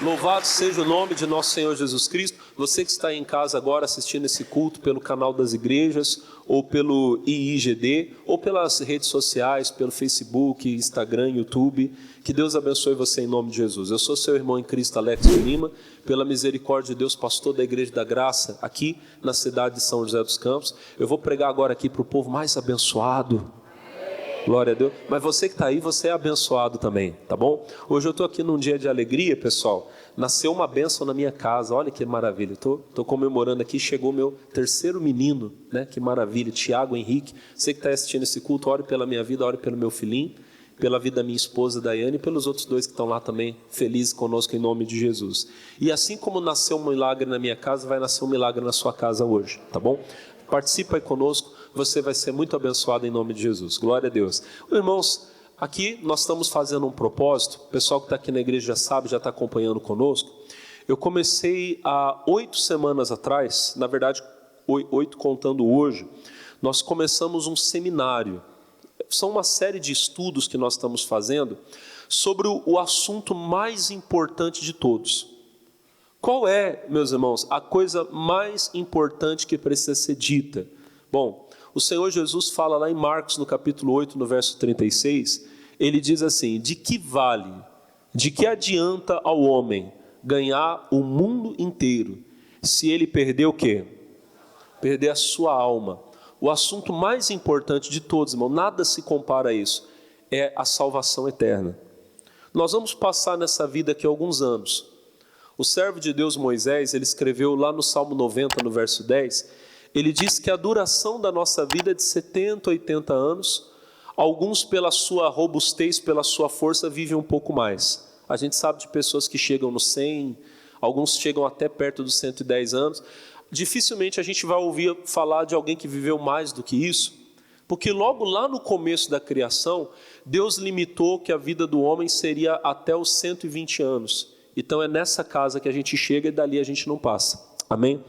Louvado seja o nome de nosso Senhor Jesus Cristo. Você que está aí em casa agora assistindo esse culto pelo canal das igrejas, ou pelo IIGD, ou pelas redes sociais, pelo Facebook, Instagram, YouTube. Que Deus abençoe você em nome de Jesus. Eu sou seu irmão em Cristo, Alex de Lima, pela misericórdia de Deus, pastor da Igreja da Graça, aqui na cidade de São José dos Campos. Eu vou pregar agora aqui para o povo mais abençoado. Glória a Deus. Mas você que está aí, você é abençoado também, tá bom? Hoje eu estou aqui num dia de alegria, pessoal. Nasceu uma bênção na minha casa, olha que maravilha. Estou comemorando aqui, chegou meu terceiro menino, né? Que maravilha, Tiago Henrique. Você que está assistindo esse culto, ore pela minha vida, ore pelo meu filhinho, pela vida da minha esposa Daiane e pelos outros dois que estão lá também, felizes conosco em nome de Jesus. E assim como nasceu um milagre na minha casa, vai nascer um milagre na sua casa hoje, tá bom? Participa aí conosco, você vai ser muito abençoado em nome de Jesus. Glória a Deus. Irmãos, aqui nós estamos fazendo um propósito. O pessoal que está aqui na igreja já sabe, já está acompanhando conosco. Eu comecei há 8 semanas atrás, na verdade 8 contando hoje, nós começamos um seminário. São uma série de estudos que nós estamos fazendo sobre o assunto mais importante de todos. Qual é, meus irmãos, a coisa mais importante que precisa ser dita? Bom, o Senhor Jesus fala lá em Marcos, no capítulo 8, no verso 36, ele diz assim: de que vale, de que adianta ao homem ganhar o mundo inteiro, se ele perder o quê? Perder a sua alma. O assunto mais importante de todos, irmão, nada se compara a isso, é a salvação eterna. Nós vamos passar nessa vida aqui alguns anos. O servo de Deus Moisés, ele escreveu lá no Salmo 90, no verso 10, ele diz que a duração da nossa vida é de 70, 80 anos. Alguns, pela sua robustez, pela sua força, vivem um pouco mais. A gente sabe de pessoas que chegam nos 100, alguns chegam até perto dos 110 anos. Dificilmente a gente vai ouvir falar de alguém que viveu mais do que isso, porque logo lá no começo da criação, Deus limitou que a vida do homem seria até os 120 anos. Então é nessa casa que a gente chega e dali a gente não passa. Amém?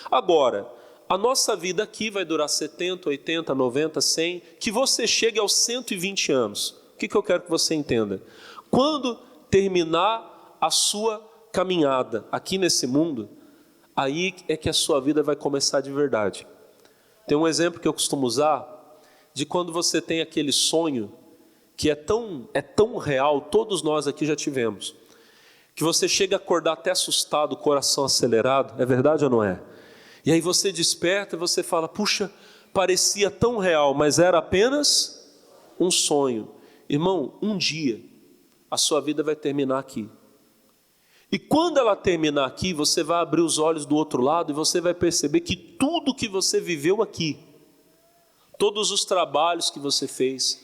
Agora, a nossa vida aqui vai durar 70, 80, 90, 100, que você chegue aos 120 anos. O que eu quero que você entenda? Quando terminar a sua caminhada aqui nesse mundo, aí é que a sua vida vai começar de verdade. Tem um exemplo que eu costumo usar, de quando você tem aquele sonho, que é tão real, todos nós aqui já tivemos, que você chega a acordar até assustado, coração acelerado, é verdade ou não é? E aí você desperta e você fala, puxa, parecia tão real, mas era apenas um sonho. Irmão, um dia a sua vida vai terminar aqui. E quando ela terminar aqui, você vai abrir os olhos do outro lado e você vai perceber que tudo que você viveu aqui, todos os trabalhos que você fez,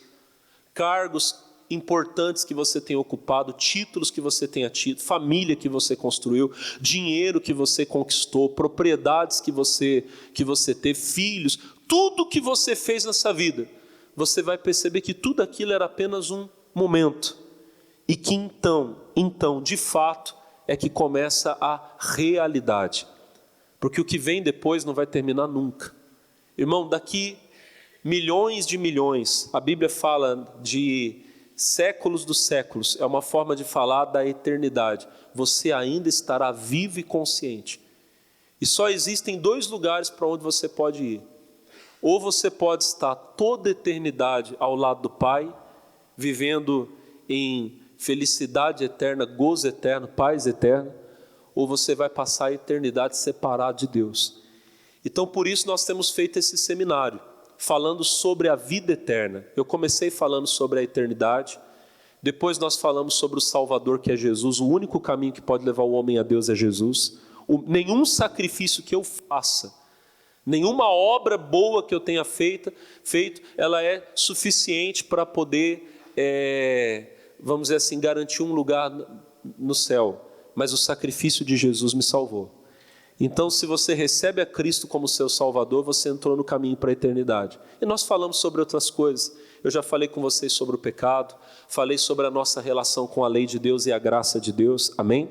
cargos importantes que você tem ocupado, títulos que você tenha tido, família que você construiu, dinheiro que você conquistou, propriedades que você teve, filhos, tudo que você fez nessa vida, você vai perceber que tudo aquilo era apenas um momento, e que então, de fato, é que começa a realidade, porque o que vem depois não vai terminar nunca. Irmão, daqui milhões de milhões, a Bíblia fala de séculos dos séculos, é uma forma de falar da eternidade. Você ainda estará vivo e consciente. E só existem 2 lugares para onde você pode ir. Ou você pode estar toda a eternidade ao lado do Pai, vivendo em felicidade eterna, gozo eterno, paz eterna, ou você vai passar a eternidade separado de Deus. Então por isso nós temos feito esse seminário, falando sobre a vida eterna. Eu comecei falando sobre a eternidade, depois nós falamos sobre o Salvador, que é Jesus. O único caminho que pode levar o homem a Deus é Jesus. Nenhum sacrifício que eu faça, nenhuma obra boa que eu tenha feito, ela é suficiente para poder, vamos dizer assim, garantir um lugar no céu. Mas o sacrifício de Jesus me salvou. Então, se você recebe a Cristo como seu Salvador, você entrou no caminho para a eternidade. E nós falamos sobre outras coisas. Eu já falei com vocês sobre o pecado, falei sobre a nossa relação com a lei de Deus e a graça de Deus, amém?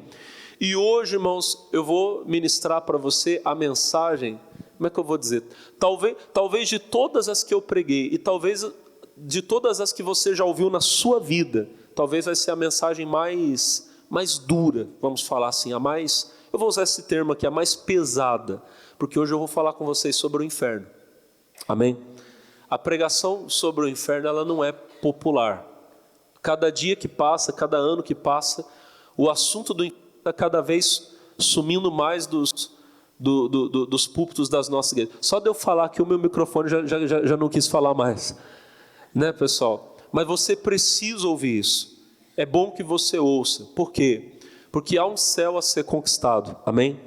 E hoje, irmãos, eu vou ministrar para você a mensagem, como é que eu vou dizer? Talvez de todas as que eu preguei, e talvez de todas as que você já ouviu na sua vida, talvez vai ser a mensagem mais mais dura, vamos falar assim, a mais, eu vou usar esse termo aqui, a mais pesada, porque hoje eu vou falar com vocês sobre o inferno. Amém? A pregação sobre o inferno, ela não é popular. Cada dia que passa, cada ano que passa, o assunto do inferno está cada vez sumindo mais dos púlpitos das nossas igrejas. Só de eu falar que o meu microfone já não quis falar mais. Né, pessoal? Mas você precisa ouvir isso. É bom que você ouça. Por quê? Porque há um céu a ser conquistado. Amém?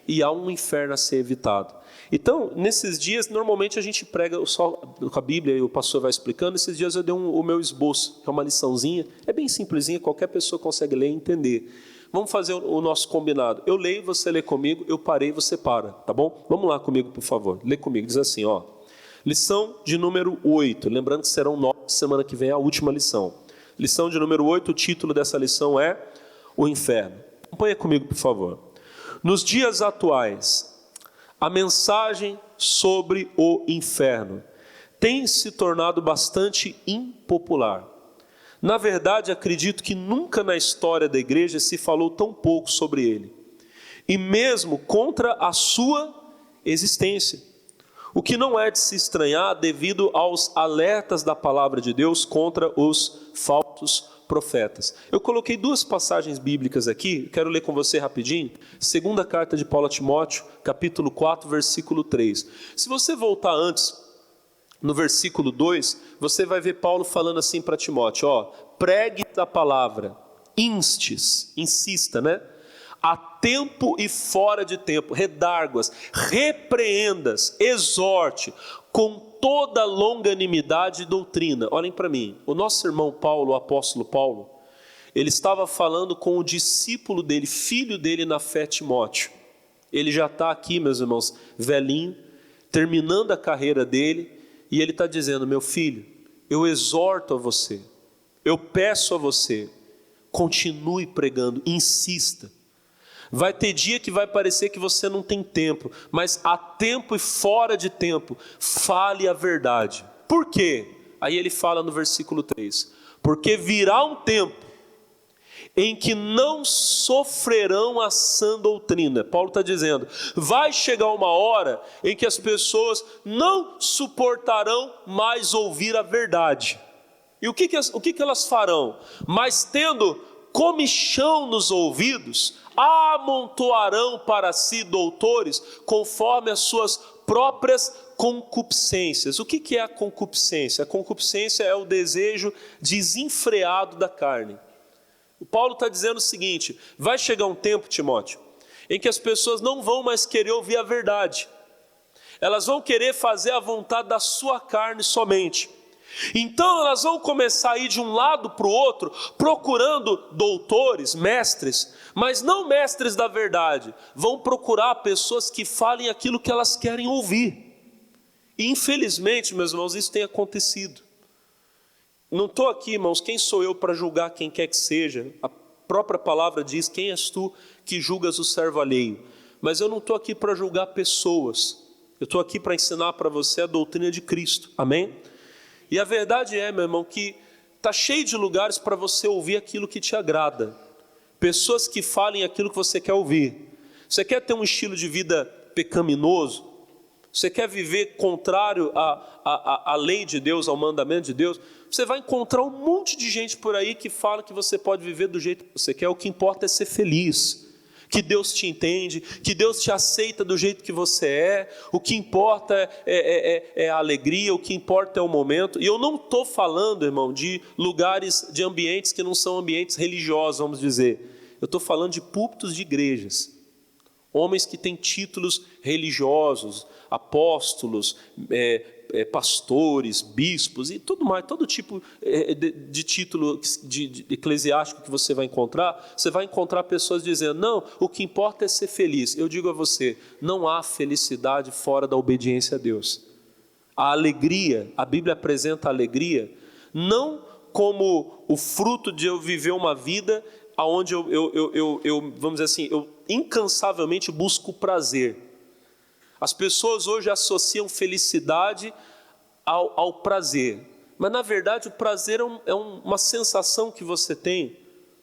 E há um inferno a ser evitado. Então, nesses dias, normalmente a gente prega só com a Bíblia e o pastor vai explicando. Esses dias eu dei o meu esboço, que é uma liçãozinha. É bem simplesinha, qualquer pessoa consegue ler e entender. Vamos fazer o nosso combinado. Eu leio, você lê comigo, eu parei, você para, tá bom? Vamos lá comigo, por favor. Lê comigo, diz assim, ó. Lição de número 8. Lembrando que serão 9, semana que vem é a última lição. Lição de número 8, o título dessa lição é O Inferno. Acompanha comigo, por favor. Nos dias atuais, a mensagem sobre o inferno tem se tornado bastante impopular. Na verdade, acredito que nunca na história da igreja se falou tão pouco sobre ele, e mesmo contra a sua existência. O que não é de se estranhar devido aos alertas da palavra de Deus contra os falsos profetas. Eu coloquei 2 passagens bíblicas aqui, quero ler com você rapidinho. Segunda carta de Paulo a Timóteo, capítulo 4, versículo 3. Se você voltar antes, no versículo 2, você vai ver Paulo falando assim para Timóteo, ó, pregue a palavra, insista, né? A tempo e fora de tempo, redarguas, repreendas, exorte, com toda longanimidade e doutrina. Olhem para mim, o nosso irmão Paulo, o apóstolo Paulo, ele estava falando com o discípulo dele, filho dele na fé, Timóteo. Ele já está aqui, meus irmãos, velhinho, terminando a carreira dele, e ele está dizendo, meu filho, eu exorto a você, eu peço a você, continue pregando, insista. Vai ter dia que vai parecer que você não tem tempo, mas há tempo e fora de tempo, fale a verdade. Por quê? Aí ele fala no versículo 3, porque virá um tempo em que não sofrerão a sã doutrina. Paulo está dizendo, vai chegar uma hora em que as pessoas não suportarão mais ouvir a verdade. E o que elas farão? Mas tendo comichão nos ouvidos, amontoarão para si doutores, conforme as suas próprias concupiscências. O que é a concupiscência? A concupiscência é o desejo desenfreado da carne. O Paulo está dizendo o seguinte, vai chegar um tempo, Timóteo, em que as pessoas não vão mais querer ouvir a verdade. Elas vão querer fazer a vontade da sua carne somente. Então elas vão começar a ir de um lado para o outro, procurando doutores, mestres, mas não mestres da verdade. Vão procurar pessoas que falem aquilo que elas querem ouvir. E infelizmente, meus irmãos, isso tem acontecido. Não estou aqui, irmãos, quem sou eu para julgar quem quer que seja? A própria palavra diz, quem és tu que julgas o servo alheio? Mas eu não estou aqui para julgar pessoas. Eu estou aqui para ensinar para você a doutrina de Cristo. Amém? E a verdade é, meu irmão, que está cheio de lugares para você ouvir aquilo que te agrada. Pessoas que falem aquilo que você quer ouvir. Você quer ter um estilo de vida pecaminoso? Você quer viver contrário à lei de Deus, ao mandamento de Deus? Você vai encontrar um monte de gente por aí que fala que você pode viver do jeito que você quer. O que importa é ser feliz. Que Deus te entende, que Deus te aceita do jeito que você é, o que importa é a alegria, o que importa é o momento. E eu não estou falando, irmão, de lugares, de ambientes que não são ambientes religiosos, vamos dizer. Eu estou falando de púlpitos de igrejas, homens que têm títulos religiosos, apóstolos, pastores, bispos e tudo mais, todo tipo de título de eclesiástico que você vai encontrar pessoas dizendo, não, o que importa é ser feliz. Eu digo a você, não há felicidade fora da obediência a Deus. A alegria, a Bíblia apresenta a alegria, não como o fruto de eu viver uma vida onde eu vamos dizer assim, eu incansavelmente busco prazer. As pessoas hoje associam felicidade ao prazer, mas na verdade o prazer é uma sensação que você tem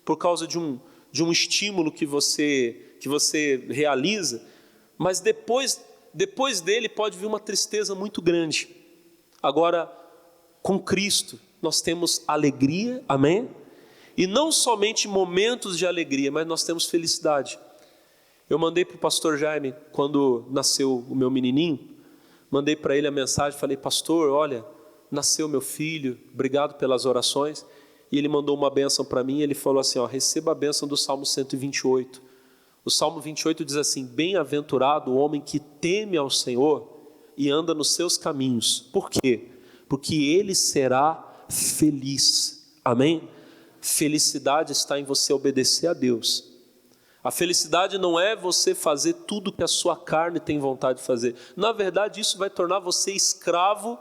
por causa de de um estímulo que você realiza, mas depois dele pode vir uma tristeza muito grande. Agora, com Cristo, nós temos alegria, amém? E não somente momentos de alegria, mas nós temos felicidade. Eu mandei para o pastor Jaime, quando nasceu o meu menininho, mandei para ele a mensagem, falei: pastor, olha, nasceu meu filho, obrigado pelas orações. E ele mandou uma bênção para mim, ele falou assim, receba a bênção do Salmo 128. O Salmo 28 diz assim: bem-aventurado o homem que teme ao Senhor e anda nos seus caminhos. Por quê? Porque ele será feliz. Amém? Felicidade está em você obedecer a Deus. A felicidade não é você fazer tudo que a sua carne tem vontade de fazer. Na verdade, isso vai tornar você escravo.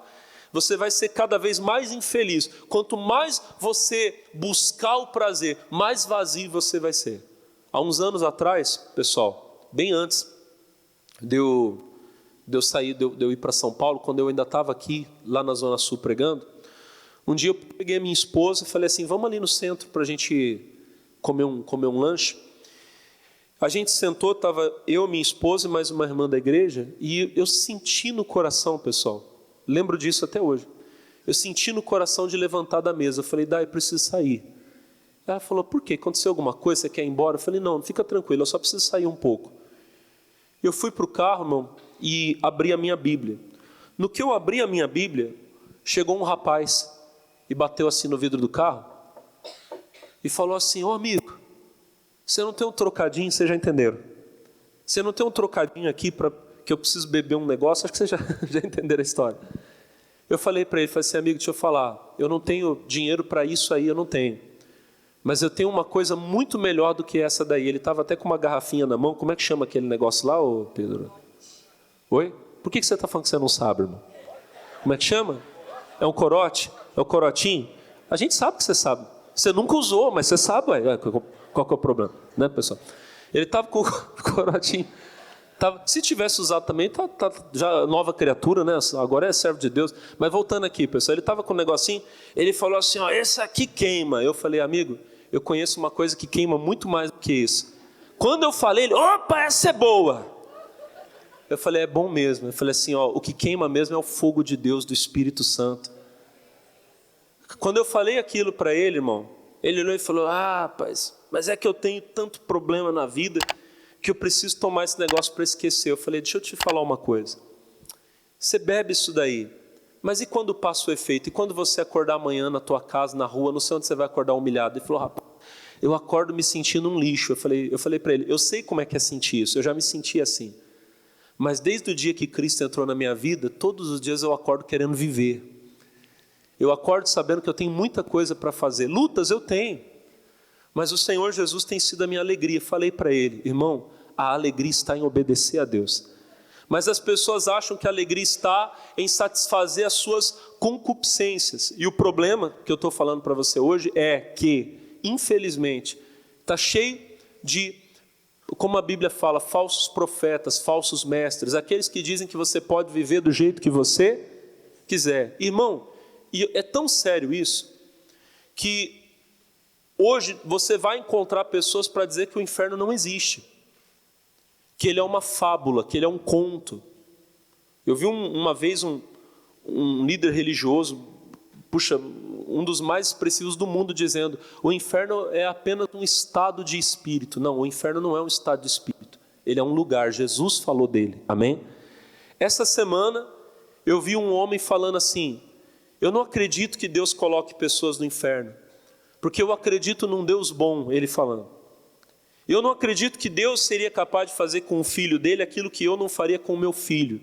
Você vai ser cada vez mais infeliz. Quanto mais você buscar o prazer, mais vazio você vai ser. Há uns anos atrás, pessoal, bem antes de eu ir para São Paulo, quando eu ainda estava aqui, lá na Zona Sul pregando, um dia eu peguei a minha esposa e falei assim: vamos ali no centro para a gente comer um lanche. A gente sentou, estava eu, minha esposa e mais uma irmã da igreja, e eu senti no coração, pessoal, lembro disso até hoje, eu senti no coração de levantar da mesa. Eu falei: Dai, eu preciso sair. Ela falou: por quê? Aconteceu alguma coisa? Você quer ir embora? Eu falei: não, fica tranquilo, eu só preciso sair um pouco. Eu fui para o carro, irmão, e abri a minha Bíblia. No que eu abri a minha Bíblia, chegou um rapaz e bateu assim no vidro do carro e falou assim: ô amigo, você não tem um trocadinho? Vocês já entenderam? Você não tem um trocadinho aqui para que eu preciso beber um negócio? Acho que vocês já entenderam a história. Eu falei para ele, falei assim: amigo, deixa eu falar, eu não tenho dinheiro para isso aí, eu não tenho. Mas eu tenho uma coisa muito melhor do que essa daí. Ele estava até com uma garrafinha na mão. Como é que chama aquele negócio lá, ô Pedro? Oi? Por que você está falando que você não sabe, irmão? Como é que chama? É um corote? É um corotinho? A gente sabe que você sabe. Você nunca usou, mas você sabe, ué. Qual que é o problema? Né, pessoal? Ele estava com o corotinho. Se tivesse usado também, tá já nova criatura, né? Agora é servo de Deus. Mas voltando aqui, pessoal, ele estava com um negocinho, ele falou assim: esse aqui queima. Eu falei: amigo, eu conheço uma coisa que queima muito mais do que isso. Quando eu falei, ele: opa, essa é boa. Eu falei: é bom mesmo. Eu falei assim: o que queima mesmo é o fogo de Deus, do Espírito Santo. Quando eu falei aquilo para ele, irmão, ele olhou e falou: rapaz, mas é que eu tenho tanto problema na vida que eu preciso tomar esse negócio para esquecer. Eu falei: deixa eu te falar uma coisa. Você bebe isso daí, mas e quando passa o efeito? E quando você acordar amanhã na tua casa, na rua, não sei onde você vai acordar humilhado? Ele falou: rapaz, eu acordo me sentindo um lixo. Eu falei para ele: eu sei como é que é sentir isso, eu já me senti assim. Mas desde o dia que Cristo entrou na minha vida, todos os dias eu acordo querendo viver. Eu acordo sabendo que eu tenho muita coisa para fazer. Lutas eu tenho, mas o Senhor Jesus tem sido a minha alegria. Falei para ele: irmão, a alegria está em obedecer a Deus. Mas as pessoas acham que a alegria está em satisfazer as suas concupiscências. E o problema que eu estou falando para você hoje é que, infelizmente, está cheio de, como a Bíblia fala, falsos profetas, falsos mestres, aqueles que dizem que você pode viver do jeito que você quiser. Irmão, e é tão sério isso, que hoje você vai encontrar pessoas para dizer que o inferno não existe, que ele é uma fábula, que ele é um conto. Eu vi uma vez um líder religioso, um dos mais expressivos do mundo, dizendo: o inferno é apenas um estado de espírito. Não, o inferno não é um estado de espírito, ele é um lugar. Jesus falou dele, amém? Essa semana eu vi um homem falando assim: eu não acredito que Deus coloque pessoas no inferno, porque eu acredito num Deus bom. Ele falando: eu não acredito que Deus seria capaz de fazer com o filho dele aquilo que eu não faria com o meu filho.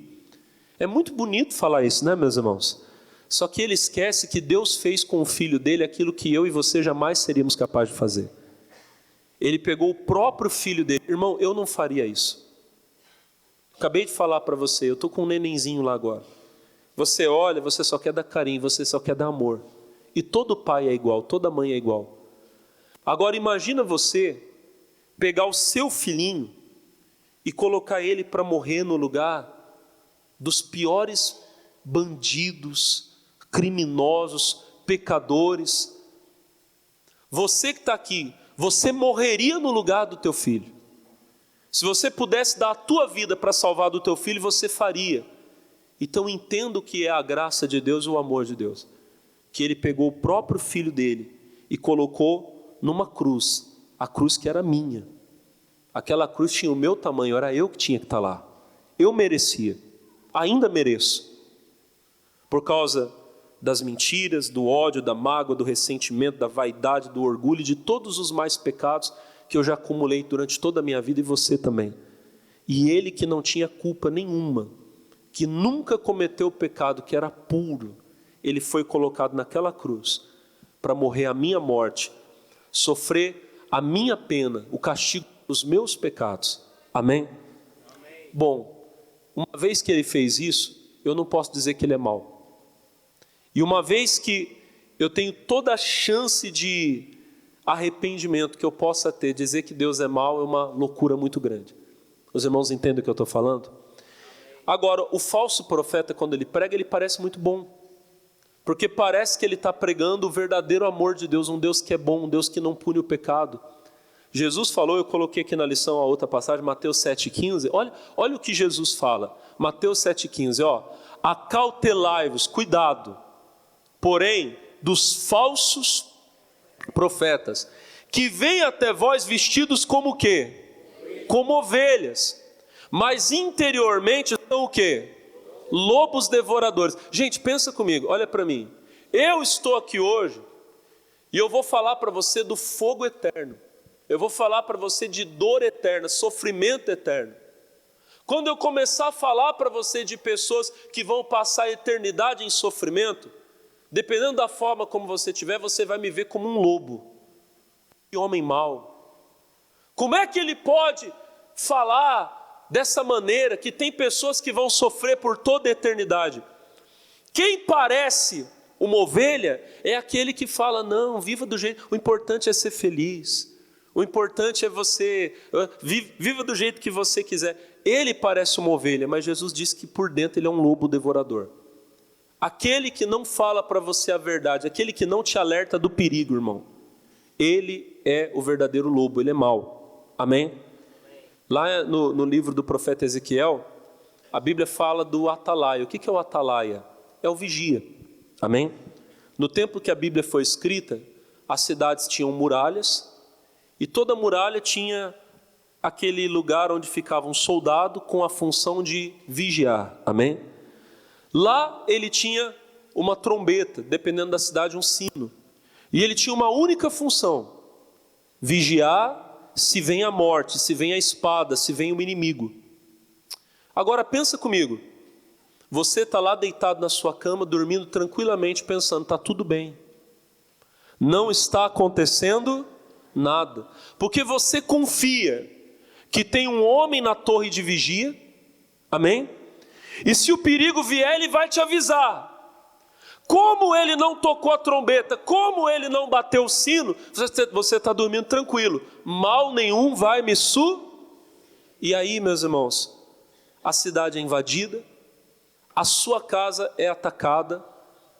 É muito bonito falar isso, né, meus irmãos? Só que ele esquece que Deus fez com o filho dele aquilo que eu e você jamais seríamos capazes de fazer. Ele pegou o próprio filho dele. Irmão, eu não faria isso. Acabei de falar para você, eu estou com um nenenzinho lá agora. Você olha, você só quer dar carinho, você só quer dar amor. E todo pai é igual, toda mãe é igual. Agora imagina você pegar o seu filhinho e colocar ele para morrer no lugar dos piores bandidos, criminosos, pecadores. Você que está aqui, você morreria no lugar do teu filho. Se você pudesse dar a tua vida para salvar do teu filho, você faria. Então entenda o que é a graça de Deus e o amor de Deus. Que ele pegou o próprio filho dele e colocou numa cruz, a cruz que era minha. Aquela cruz tinha o meu tamanho, era eu que tinha que estar lá. Eu merecia, ainda mereço. Por causa das mentiras, do ódio, da mágoa, do ressentimento, da vaidade, do orgulho, de todos os mais pecados que eu já acumulei durante toda a minha vida, e você também. E ele, que não tinha culpa nenhuma, que nunca cometeu pecado, que era puro, ele foi colocado naquela cruz para morrer a minha morte, sofrer a minha pena, o castigo dos meus pecados. Amém? Amém. Bom, uma vez que ele fez isso, eu não posso dizer que ele é mau. E uma vez que eu tenho toda a chance de arrependimento que eu possa ter, dizer que Deus é mau é uma loucura muito grande. Os irmãos entendem o que eu estou falando? Agora, o falso profeta, quando ele prega, ele parece muito bom. Porque parece que ele está pregando o verdadeiro amor de Deus, um Deus que é bom, um Deus que não pune o pecado. Jesus falou, eu coloquei aqui na lição a outra passagem, Mateus 7,15. Olha o que Jesus fala. Mateus 7,15, acautelai-vos, cuidado, porém, dos falsos profetas, que vêm até vós vestidos como o quê? Como ovelhas, mas interiormente são o quê? Lobos devoradores. Gente, pensa comigo, olha para mim. Eu estou aqui hoje e eu vou falar para você do fogo eterno. Eu vou falar para você de dor eterna, sofrimento eterno. Quando eu começar a falar para você de pessoas que vão passar a eternidade em sofrimento, dependendo da forma como você tiver, você vai me ver como um lobo. Que homem mau. Como é que ele pode falar dessa maneira, que tem pessoas que vão sofrer por toda a eternidade? Quem parece uma ovelha é aquele que fala, não, viva do jeito, o importante é ser feliz. O importante é você, viva do jeito que você quiser. Ele parece uma ovelha, mas Jesus disse que por dentro ele é um lobo devorador. Aquele que não fala para você a verdade, aquele que não te alerta do perigo, irmão, ele é o verdadeiro lobo, ele é mau. Amém? Lá no livro do profeta Ezequiel, a Bíblia fala do atalaia. O que é o atalaia? É o vigia. Amém? No tempo que a Bíblia foi escrita, as cidades tinham muralhas, e toda muralha tinha aquele lugar onde ficava um soldado com a função de vigiar. Amém? Lá ele tinha uma trombeta, dependendo da cidade, um sino. E ele tinha uma única função: vigiar se vem a morte, se vem a espada, se vem o inimigo. Agora pensa comigo. Você está lá deitado na sua cama, dormindo tranquilamente, pensando, está tudo bem. Não está acontecendo nada. Porque você confia que tem um homem na torre de vigia. Amém? E se o perigo vier, ele vai te avisar. Como ele não tocou a trombeta, como ele não bateu o sino, você está dormindo tranquilo. Mal nenhum vai me E aí, meus irmãos, a cidade é invadida, a sua casa é atacada,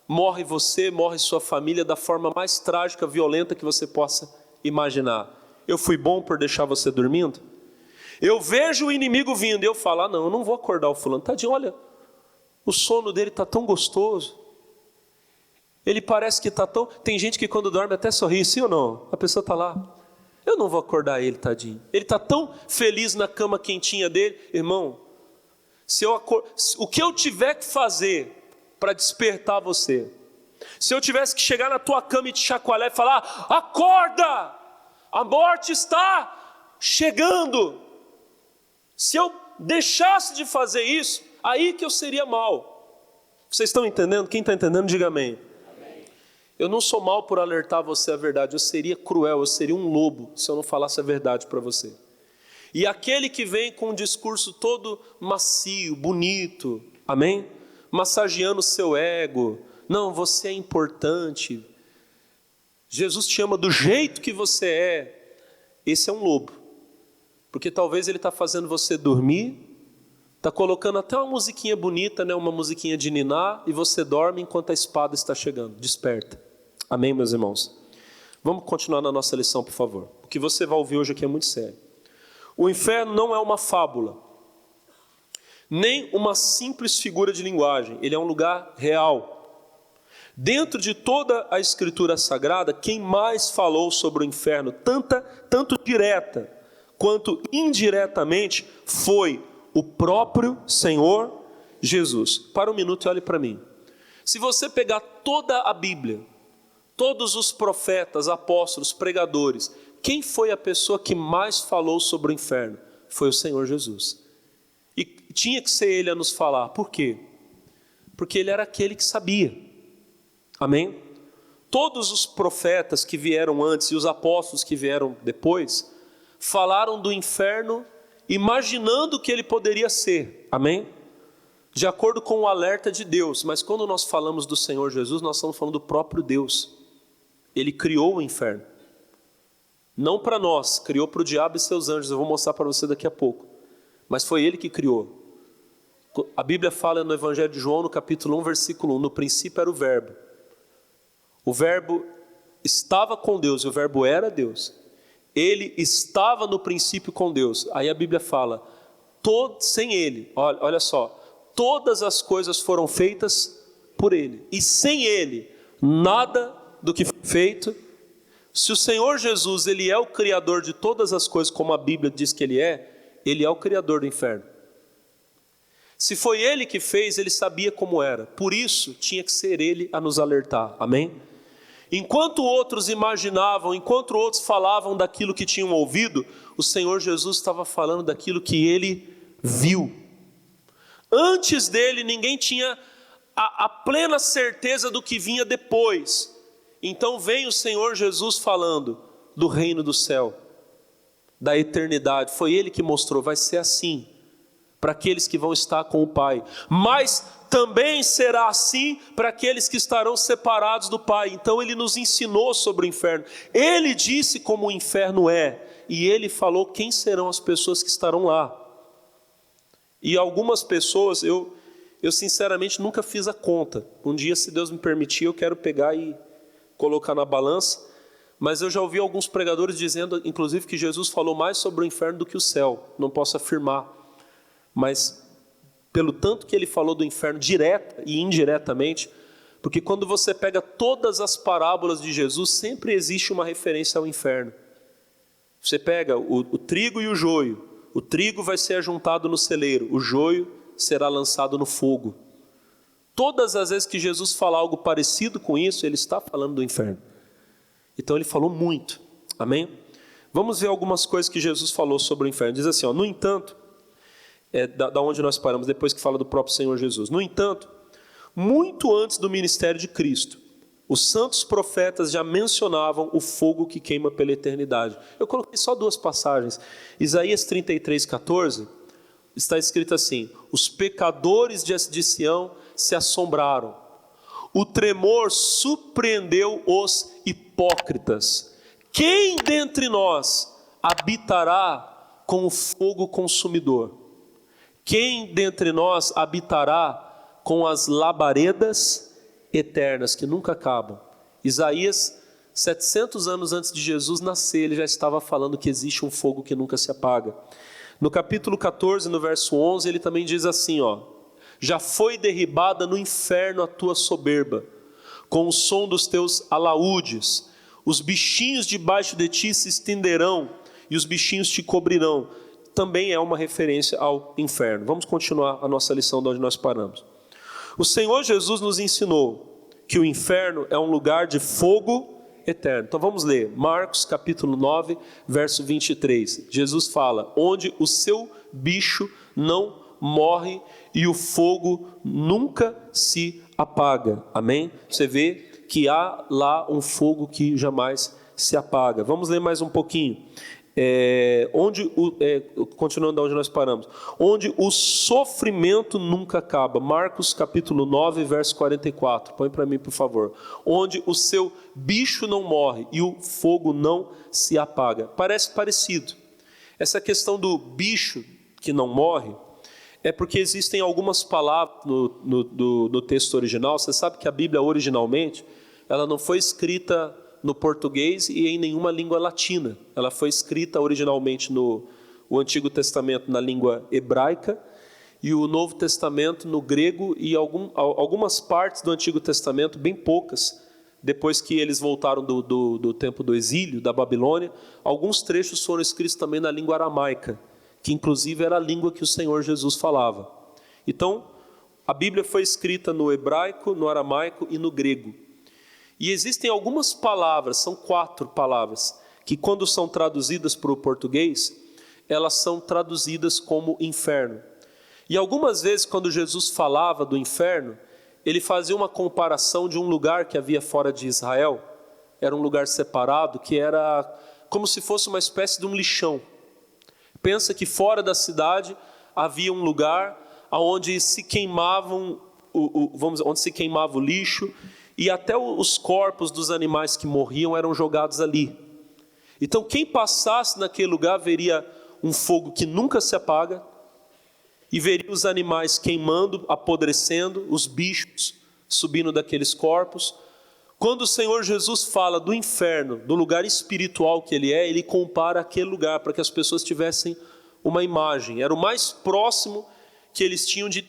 morre você, morre sua família da forma mais trágica, violenta que você possa imaginar. Eu fui bom por deixar você dormindo? Eu vejo o inimigo vindo e eu falo, não, eu não vou acordar o fulano. Tadinho, olha, o sono dele está tão gostoso. Ele parece que está tão... Tem gente que quando dorme até sorri, sim ou não? A pessoa está lá. Eu não vou acordar ele, tadinho. Ele está tão feliz na cama quentinha dele. Irmão, o que eu tiver que fazer para despertar você, se eu tivesse que chegar na tua cama e te chacoalhar e falar, acorda, a morte está chegando. Se eu deixasse de fazer isso, aí que eu seria mal. Vocês estão entendendo? Quem está entendendo, diga amém. Amém. Eu não sou mal por alertar você a verdade, eu seria cruel, eu seria um lobo se eu não falasse a verdade para você. E aquele que vem com um discurso todo macio, bonito, amém? Massageando o seu ego, não, você é importante, Jesus te ama do jeito que você é, esse é um lobo. Porque talvez ele está fazendo você dormir, está colocando até uma musiquinha bonita, né? Uma musiquinha de ninar, e você dorme enquanto a espada está chegando. Desperta. Amém, meus irmãos? Vamos continuar na nossa lição, por favor. O que você vai ouvir hoje aqui é muito sério. O inferno não é uma fábula, nem uma simples figura de linguagem. Ele é um lugar real. Dentro de toda a Escritura Sagrada, quem mais falou sobre o inferno, tanto direta quanto indiretamente, foi o próprio Senhor Jesus. Para um minuto e olhe para mim. Se você pegar toda a Bíblia, todos os profetas, apóstolos, pregadores, quem foi a pessoa que mais falou sobre o inferno? Foi o Senhor Jesus. E tinha que ser Ele a nos falar. Por quê? Porque Ele era aquele que sabia. Amém? Todos os profetas que vieram antes e os apóstolos que vieram depois, falaram do inferno imaginando o que ele poderia ser. Amém? De acordo com o alerta de Deus. Mas quando nós falamos do Senhor Jesus, nós estamos falando do próprio Deus. Ele criou o inferno. Não para nós, criou para o diabo e seus anjos. Eu vou mostrar para você daqui a pouco. Mas foi Ele que criou. A Bíblia fala no Evangelho de João, no capítulo 1, versículo 1, no princípio era o Verbo. O Verbo estava com Deus e o Verbo era Deus. Ele estava no princípio com Deus. Aí a Bíblia fala, sem Ele, olha só, todas as coisas foram feitas por Ele. E sem Ele, nada do que foi feito. Se o Senhor Jesus, Ele é o Criador de todas as coisas, como a Bíblia diz que Ele é o Criador do inferno. Se foi Ele que fez, Ele sabia como era. Por isso, tinha que ser Ele a nos alertar. Amém? Enquanto outros imaginavam, enquanto outros falavam daquilo que tinham ouvido, o Senhor Jesus estava falando daquilo que Ele viu. Antes dele, ninguém tinha a plena certeza do que vinha depois. Então vem o Senhor Jesus falando do reino do céu, da eternidade. Foi Ele que mostrou, vai ser assim, para aqueles que vão estar com o Pai. Mas também será assim para aqueles que estarão separados do Pai. Então Ele nos ensinou sobre o inferno. Ele disse como o inferno é. E Ele falou quem serão as pessoas que estarão lá. E algumas pessoas, eu sinceramente nunca fiz a conta. Um dia, se Deus me permitir, eu quero pegar e colocar na balança, mas eu já ouvi alguns pregadores dizendo, inclusive, que Jesus falou mais sobre o inferno do que o céu. Não posso afirmar, mas pelo tanto que Ele falou do inferno direta e indiretamente, porque quando você pega todas as parábolas de Jesus, sempre existe uma referência ao inferno. Você pega o trigo e o joio. O trigo vai ser ajuntado no celeiro, o joio será lançado no fogo. Todas as vezes que Jesus fala algo parecido com isso, Ele está falando do inferno. Então Ele falou muito, amém? Vamos ver algumas coisas que Jesus falou sobre o inferno. Diz assim, no entanto, da onde nós paramos, depois que fala do próprio Senhor Jesus. No entanto, muito antes do ministério de Cristo, os santos profetas já mencionavam o fogo que queima pela eternidade. Eu coloquei só duas passagens. Isaías 33:14, está escrito assim, os pecadores de Sião se assombraram. O tremor surpreendeu os hipócritas. Quem dentre nós habitará com o fogo consumidor? Quem dentre nós habitará com as labaredas eternas que nunca acabam? Isaías, 700 anos antes de Jesus nascer, ele já estava falando que existe um fogo que nunca se apaga. No capítulo 14, no verso 11, ele também diz assim, já foi derribada no inferno a tua soberba, com o som dos teus alaúdes. Os bichinhos debaixo de ti se estenderão e os bichinhos te cobrirão. Também é uma referência ao inferno. Vamos continuar a nossa lição de onde nós paramos. O Senhor Jesus nos ensinou que o inferno é um lugar de fogo eterno. Então vamos ler Marcos capítulo 9, verso 23. Jesus fala, onde o seu bicho não morre e o fogo nunca se apaga. Amém? Você vê que há lá um fogo que jamais se apaga. Vamos ler mais um pouquinho. Continuando onde nós paramos. Onde o sofrimento nunca acaba. Marcos capítulo 9, verso 44. Põe para mim, por favor. Onde o seu bicho não morre e o fogo não se apaga. Parece parecido. Essa questão do bicho que não morre é porque existem algumas palavras no texto original. Você sabe que a Bíblia originalmente ela não foi escrita no português e em nenhuma língua latina. Ela foi escrita originalmente no Antigo Testamento na língua hebraica e o Novo Testamento no grego e algumas partes do Antigo Testamento, bem poucas, depois que eles voltaram do tempo do exílio, da Babilônia, alguns trechos foram escritos também na língua aramaica, que inclusive era a língua que o Senhor Jesus falava. Então, a Bíblia foi escrita no hebraico, no aramaico e no grego. E existem algumas palavras, são 4 palavras, que quando são traduzidas para o português, elas são traduzidas como inferno. E algumas vezes, quando Jesus falava do inferno, ele fazia uma comparação de um lugar que havia fora de Israel, era um lugar separado, que era como se fosse uma espécie de um lixão. Pensa que fora da cidade havia um lugar onde se queimavam, onde se queimava o lixo, e até os corpos dos animais que morriam eram jogados ali. Então quem passasse naquele lugar veria um fogo que nunca se apaga, e veria os animais queimando, apodrecendo, os bichos subindo daqueles corpos. Quando o Senhor Jesus fala do inferno, do lugar espiritual que ele compara aquele lugar para que as pessoas tivessem uma imagem. Era o mais próximo que eles tinham de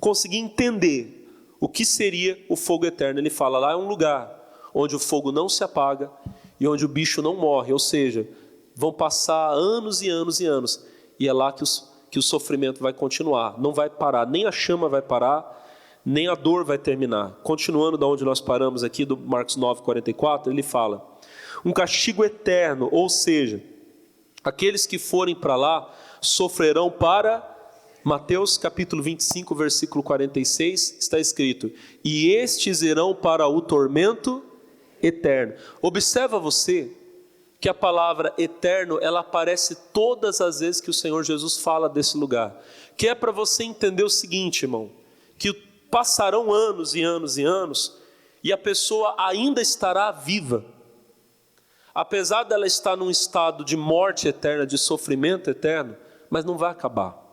conseguir entender o que seria o fogo eterno. Ele fala, lá é um lugar onde o fogo não se apaga e onde o bicho não morre, ou seja, vão passar anos e anos e anos, e é lá que o sofrimento vai continuar, não vai parar, nem a chama vai parar, nem a dor vai terminar. Continuando da onde nós paramos aqui, do Marcos 9:44, ele fala, um castigo eterno, ou seja, aqueles que forem para lá sofrerão para... Mateus capítulo 25, versículo 46, está escrito, e estes irão para o tormento eterno. Observa você que a palavra eterno, ela aparece todas as vezes que o Senhor Jesus fala desse lugar, que é para você entender o seguinte, irmão, que passarão anos e anos e anos, e a pessoa ainda estará viva, apesar dela estar num estado de morte eterna, de sofrimento eterno, mas não vai acabar.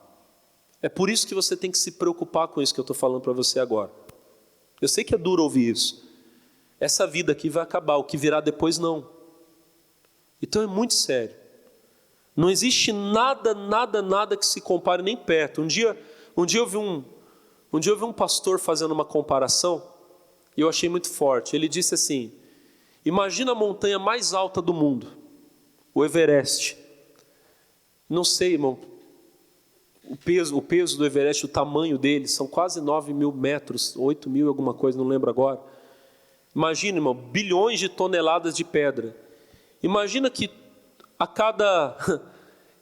É por isso que você tem que se preocupar com isso que eu estou falando para você agora. Eu sei que é duro ouvir isso. Essa vida aqui vai acabar, o que virá depois não. Então é muito sério. Não existe nada que se compare nem perto. Um dia eu vi um pastor fazendo uma comparação e eu achei muito forte. Ele disse assim, imagina a montanha mais alta do mundo, o Everest. Não sei, irmão, o peso do Everest, o tamanho dele, são quase 9.000 metros, 8.000 alguma coisa, não lembro agora. Imagina, irmão, bilhões de toneladas de pedra. Imagina que a cada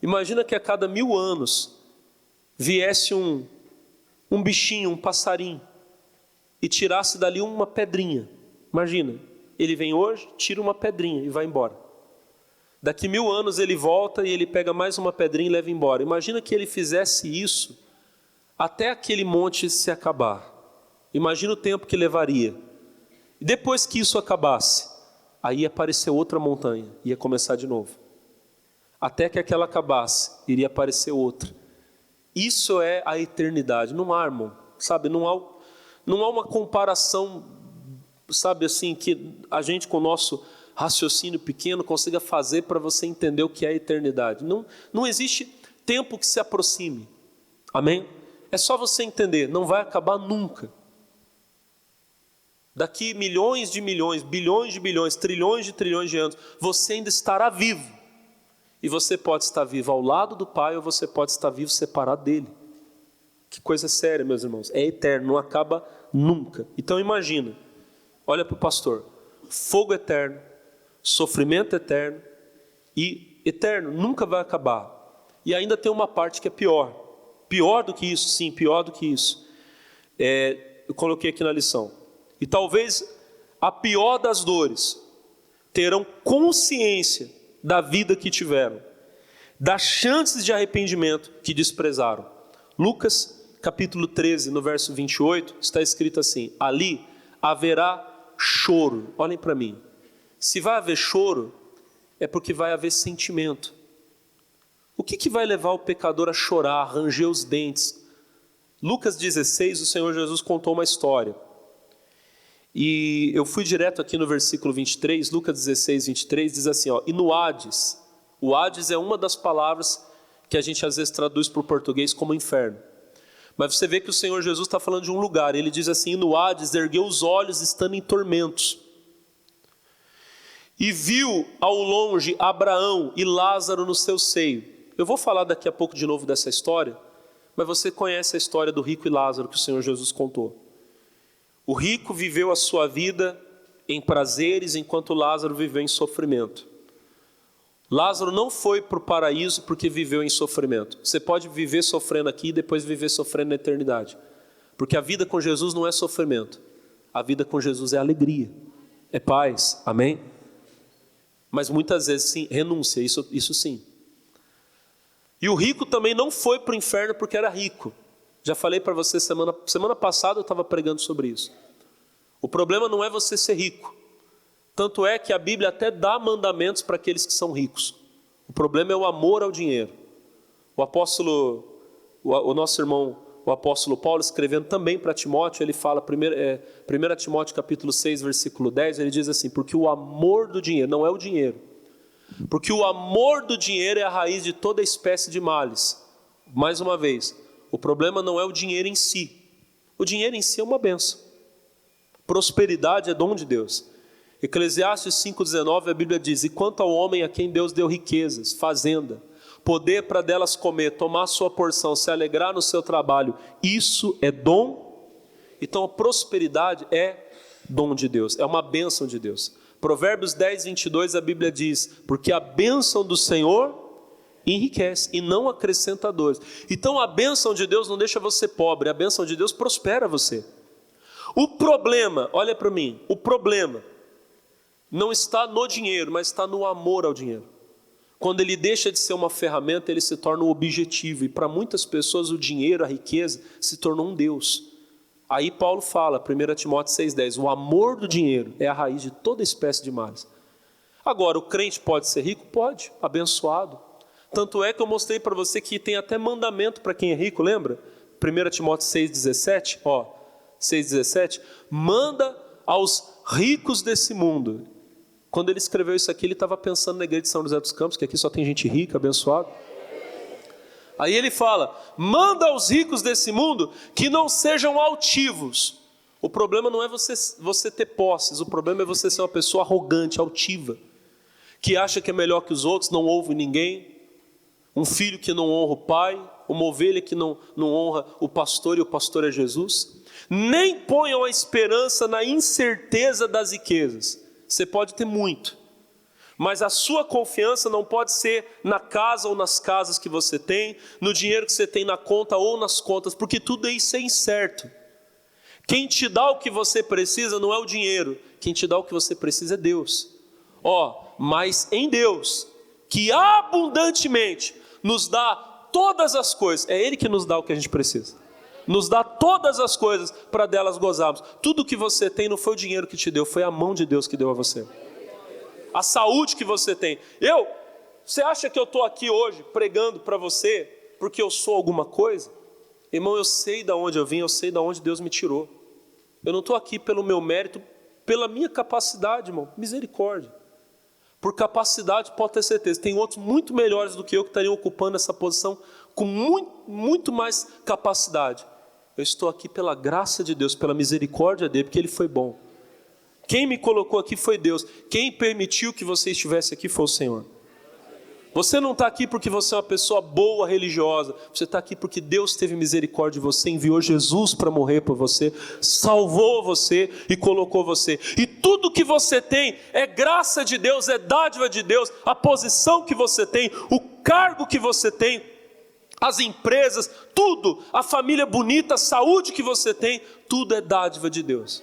1.000 anos viesse um bichinho, um passarinho, e tirasse dali uma pedrinha. Imagina, ele vem hoje, tira uma pedrinha e vai embora. Daqui 1.000 anos ele volta e ele pega mais uma pedrinha e leva embora. Imagina que ele fizesse isso até aquele monte se acabar. Imagina o tempo que levaria. E depois que isso acabasse, aí ia aparecer outra montanha, ia começar de novo. Até que aquela acabasse, iria aparecer outra. Isso é a eternidade. Não há, irmão, sabe, não há uma comparação, sabe, assim, que a gente com o nosso raciocínio pequeno consiga fazer para você entender o que é a eternidade. Não existe tempo que se aproxime. Amém? É só você entender, não vai acabar nunca. Daqui milhões de milhões, bilhões de bilhões, trilhões de trilhões de anos, você ainda estará vivo. E você pode estar vivo ao lado do Pai ou você pode estar vivo separado dele. Que coisa séria, meus irmãos. É eterno, não acaba nunca. Então imagina, olha para o pastor, fogo eterno, sofrimento eterno e eterno, nunca vai acabar. E ainda tem uma parte que é pior do que isso, sim, pior do que isso. Eu coloquei aqui na lição. E talvez a pior das dores, terão consciência da vida que tiveram, das chances de arrependimento que desprezaram. Lucas capítulo 13, no verso 28, está escrito assim, ali haverá choro. Olhem para mim. Se vai haver choro, é porque vai haver sentimento. O que vai levar o pecador a chorar, a ranger os dentes? Lucas 16, o Senhor Jesus contou uma história. E eu fui direto aqui no versículo 23, Lucas 16, 23, diz assim, ó, e no Hades, o Hades é uma das palavras que a gente às vezes traduz para o português como inferno. Mas você vê que o Senhor Jesus está falando de um lugar, ele diz assim, e no Hades ergueu os olhos estando em tormentos. E viu ao longe Abraão e Lázaro no seu seio. Eu vou falar daqui a pouco de novo dessa história, mas você conhece a história do rico e Lázaro que o Senhor Jesus contou. O rico viveu a sua vida em prazeres, enquanto Lázaro viveu em sofrimento. Lázaro não foi para o paraíso porque viveu em sofrimento. Você pode viver sofrendo aqui e depois viver sofrendo na eternidade. Porque a vida com Jesus não é sofrimento. A vida com Jesus é alegria, é paz, amém? Mas muitas vezes sim, renúncia, isso sim. E o rico também não foi para o inferno porque era rico. Já falei para você semana passada eu estava pregando sobre isso. O problema não é você ser rico. Tanto é que a Bíblia até dá mandamentos para aqueles que são ricos. O problema é o amor ao dinheiro. O nosso irmão, o apóstolo Paulo, escrevendo também para Timóteo, ele fala, 1 Timóteo capítulo 6, versículo 10, ele diz assim, porque o amor do dinheiro, não é o dinheiro, porque o amor do dinheiro é a raiz de toda espécie de males. Mais uma vez, o problema não é o dinheiro em si. O dinheiro em si é uma bênção. Prosperidade é dom de Deus. Eclesiastes 5,19, a Bíblia diz, e quanto ao homem a quem Deus deu riquezas, fazenda, poder para delas comer, tomar sua porção, se alegrar no seu trabalho, isso é dom? Então a prosperidade é dom de Deus, é uma bênção de Deus. Provérbios 10, 22, a Bíblia diz, porque a bênção do Senhor enriquece e não acrescenta dores. Então a bênção de Deus não deixa você pobre, a bênção de Deus prospera você. O problema, olha para mim, o problema não está no dinheiro, mas está no amor ao dinheiro. Quando ele deixa de ser uma ferramenta, ele se torna um objetivo. E para muitas pessoas o dinheiro, a riqueza, se tornou um Deus. Aí Paulo fala, 1 Timóteo 6,10, o amor do dinheiro é a raiz de toda espécie de males. Agora, o crente pode ser rico? Pode, abençoado. Tanto é que eu mostrei para você que tem até mandamento para quem é rico, lembra? 1 Timóteo 6,17, 6,17, manda aos ricos desse mundo. Quando ele escreveu isso aqui, ele estava pensando na igreja de São José dos Campos, que aqui só tem gente rica, abençoada. Aí ele fala, manda aos ricos desse mundo que não sejam altivos. O problema não é você ter posses, o problema é você ser uma pessoa arrogante, altiva, que acha que é melhor que os outros, não ouve ninguém, um filho que não honra o pai, uma ovelha que não honra o pastor e o pastor é Jesus. Nem ponham a esperança na incerteza das riquezas. Você pode ter muito, mas a sua confiança não pode ser na casa ou nas casas que você tem, no dinheiro que você tem na conta ou nas contas, porque tudo isso é incerto. Quem te dá o que você precisa não é o dinheiro, quem te dá o que você precisa é Deus. Mas em Deus, que abundantemente nos dá todas as coisas, é Ele que nos dá o que a gente precisa. Nos dá todas as coisas para delas gozarmos. Tudo que você tem não foi o dinheiro que te deu, foi a mão de Deus que deu a você. A saúde que você tem. Você acha que eu estou aqui hoje pregando para você porque eu sou alguma coisa? Irmão, eu sei de onde eu vim, eu sei de onde Deus me tirou. Eu não estou aqui pelo meu mérito, pela minha capacidade, irmão. Misericórdia. Por capacidade, pode ter certeza. Tem outros muito melhores do que eu que estariam ocupando essa posição com muito mais capacidade. Eu estou aqui pela graça de Deus, pela misericórdia dele, porque ele foi bom. Quem me colocou aqui foi Deus. Quem permitiu que você estivesse aqui foi o Senhor. Você não está aqui porque você é uma pessoa boa, religiosa. Você está aqui porque Deus teve misericórdia de você, enviou Jesus para morrer por você, salvou você e colocou você. E tudo que você tem é graça de Deus, é dádiva de Deus. A posição que você tem, o cargo que você tem, as empresas, tudo, a família bonita, a saúde que você tem, tudo é dádiva de Deus.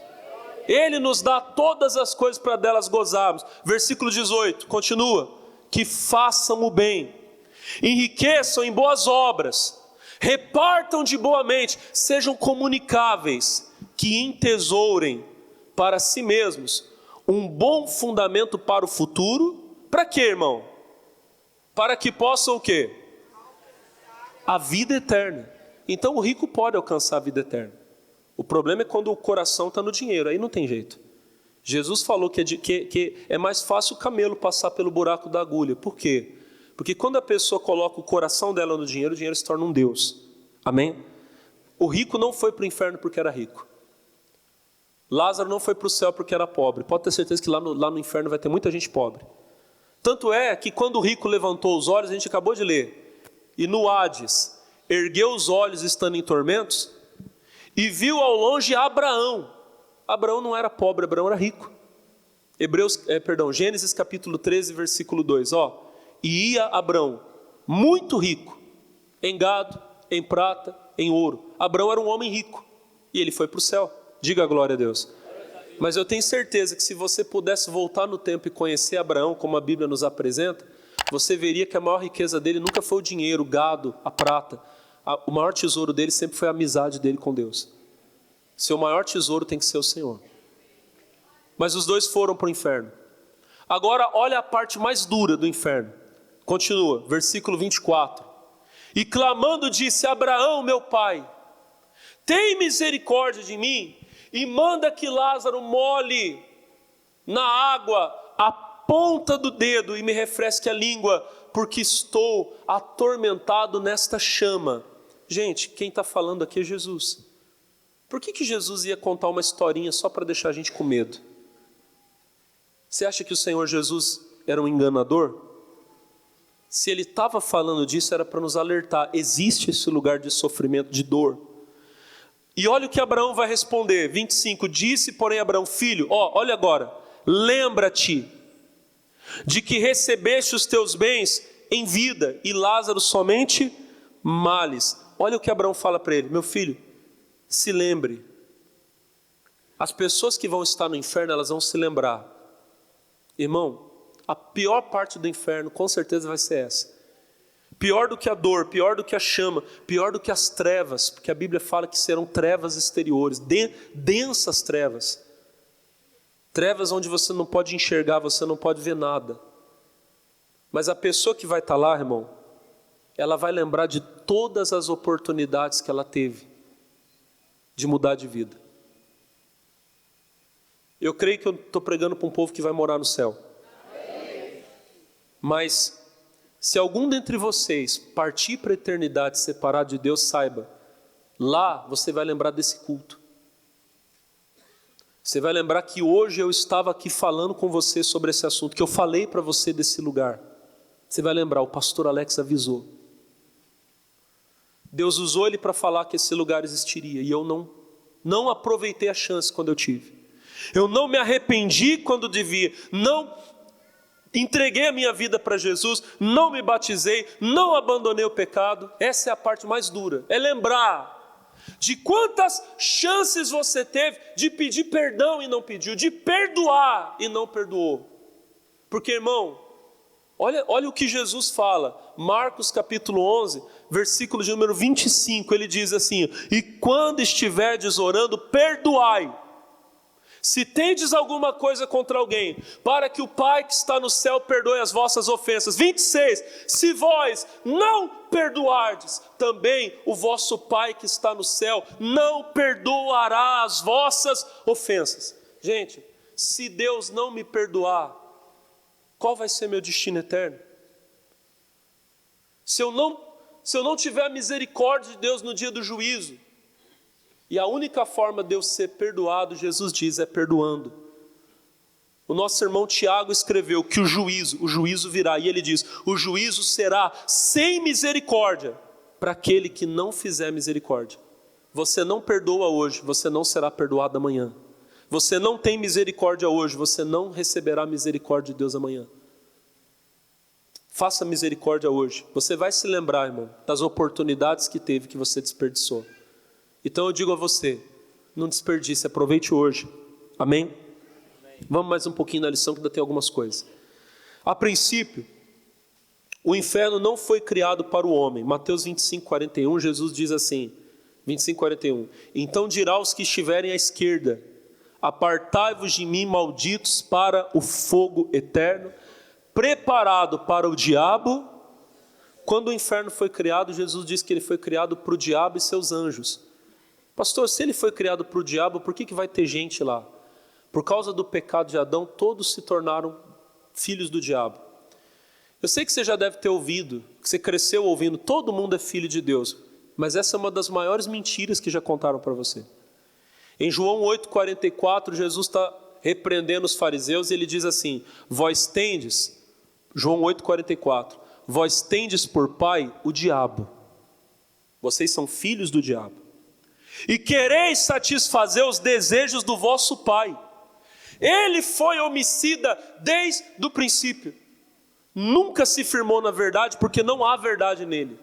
Ele nos dá todas as coisas para delas gozarmos. Versículo 18, continua. Que façam o bem, enriqueçam em boas obras, repartam de boa mente, sejam comunicáveis, que entesourem para si mesmos um bom fundamento para o futuro. Para quê, irmão? Para que possam o quê? A vida eterna. Então o rico pode alcançar a vida eterna. O problema é quando o coração está no dinheiro, aí não tem jeito. Jesus falou que é mais fácil o camelo passar pelo buraco da agulha. Por quê? Porque quando a pessoa coloca o coração dela no dinheiro, o dinheiro se torna um Deus. Amém? O rico não foi para o inferno porque era rico. Lázaro não foi para o céu porque era pobre. Pode ter certeza que lá no inferno vai ter muita gente pobre. Tanto é que quando o rico levantou os olhos, a gente acabou de ler, e no Hades, ergueu os olhos estando em tormentos, e viu ao longe Abraão. Abraão não era pobre, Abraão era rico. Gênesis capítulo 13, versículo 2. E ia Abraão, muito rico, em gado, em prata, em ouro. Abraão era um homem rico, e ele foi para o céu. Diga glória a Deus. Mas eu tenho certeza que se você pudesse voltar no tempo e conhecer Abraão, como a Bíblia nos apresenta, você veria que a maior riqueza dele nunca foi o dinheiro, o gado, a prata. O maior tesouro dele sempre foi a amizade dele com Deus. Seu maior tesouro tem que ser o Senhor. Mas os dois foram para o inferno. Agora olha a parte mais dura do inferno. Continua, versículo 24. E clamando disse: Abraão, meu pai, tem misericórdia de mim e manda que Lázaro molhe na água a ponta do dedo e me refresque a língua, porque estou atormentado nesta chama. Gente, quem está falando aqui é Jesus. Por que Jesus ia contar uma historinha só para deixar a gente com medo? Você acha que o Senhor Jesus era um enganador? Se ele estava falando disso, era para nos alertar. Existe esse lugar de sofrimento, de dor. E olha o que Abraão vai responder, 25. Disse, porém, Abraão: filho, olha agora, lembra-te de que recebeste os teus bens em vida, e Lázaro somente males. Olha o que Abraão fala para ele: meu filho, se lembre. As pessoas que vão estar no inferno, elas vão se lembrar. Irmão, a pior parte do inferno com certeza vai ser essa. Pior do que a dor, pior do que a chama, pior do que as trevas, porque a Bíblia fala que serão trevas exteriores, densas trevas. Trevas onde você não pode enxergar, você não pode ver nada. Mas a pessoa que vai estar lá, irmão, ela vai lembrar de todas as oportunidades que ela teve de mudar de vida. Eu creio que eu estou pregando para um povo que vai morar no céu. Mas se algum dentre vocês partir para a eternidade separado de Deus, saiba, lá você vai lembrar desse culto. Você vai lembrar que hoje eu estava aqui falando com você sobre esse assunto, que eu falei para você desse lugar. Você vai lembrar, o pastor Alex avisou. Deus usou ele para falar que esse lugar existiria, e eu não aproveitei a chance quando eu tive. Eu não me arrependi quando devia, não entreguei a minha vida para Jesus, não me batizei, não abandonei o pecado. Essa é a parte mais dura, é lembrar de quantas chances você teve de pedir perdão e não pediu, de perdoar e não perdoou. Porque, irmão, olha o que Jesus fala, Marcos capítulo 11, versículo de número 25, ele diz assim: e quando estiverdes orando, perdoai, se tendes alguma coisa contra alguém, para que o Pai que está no céu perdoe as vossas ofensas. 26, se vós não perdoardes, também o vosso Pai que está no céu não perdoará as vossas ofensas. Gente, se Deus não me perdoar, qual vai ser meu destino eterno? Se eu não tiver a misericórdia de Deus no dia do juízo, e a única forma de eu ser perdoado, Jesus diz, é perdoando. O nosso irmão Tiago escreveu que o juízo virá, e ele diz, o juízo será sem misericórdia para aquele que não fizer misericórdia. Você não perdoa hoje, você não será perdoado amanhã. Você não tem misericórdia hoje, você não receberá misericórdia de Deus amanhã. Faça misericórdia hoje. Você vai se lembrar, irmão, das oportunidades que teve, que você desperdiçou. Então eu digo a você, não desperdice, aproveite hoje. Amém? Vamos mais um pouquinho na lição, que ainda tem algumas coisas. A princípio, o inferno não foi criado para o homem. Mateus 25, 41, Jesus diz assim, 25, 41. Então dirá aos que estiverem à esquerda, apartai-vos de mim, malditos, para o fogo eterno, preparado para o diabo. Quando o inferno foi criado, Jesus disse que ele foi criado para o diabo e seus anjos. Pastor, se ele foi criado para o diabo, por que vai ter gente lá? Por causa do pecado de Adão, todos se tornaram filhos do diabo. Eu sei que você já deve ter ouvido, que você cresceu ouvindo, todo mundo é filho de Deus. Mas essa é uma das maiores mentiras que já contaram para você. Em João 8,44, Jesus está repreendendo os fariseus e ele diz assim: vós tendes, João 8,44, vós tendes por pai o diabo. Vocês são filhos do diabo. E quereis satisfazer os desejos do vosso pai. Ele foi homicida desde o princípio. Nunca se firmou na verdade, porque não há verdade nele.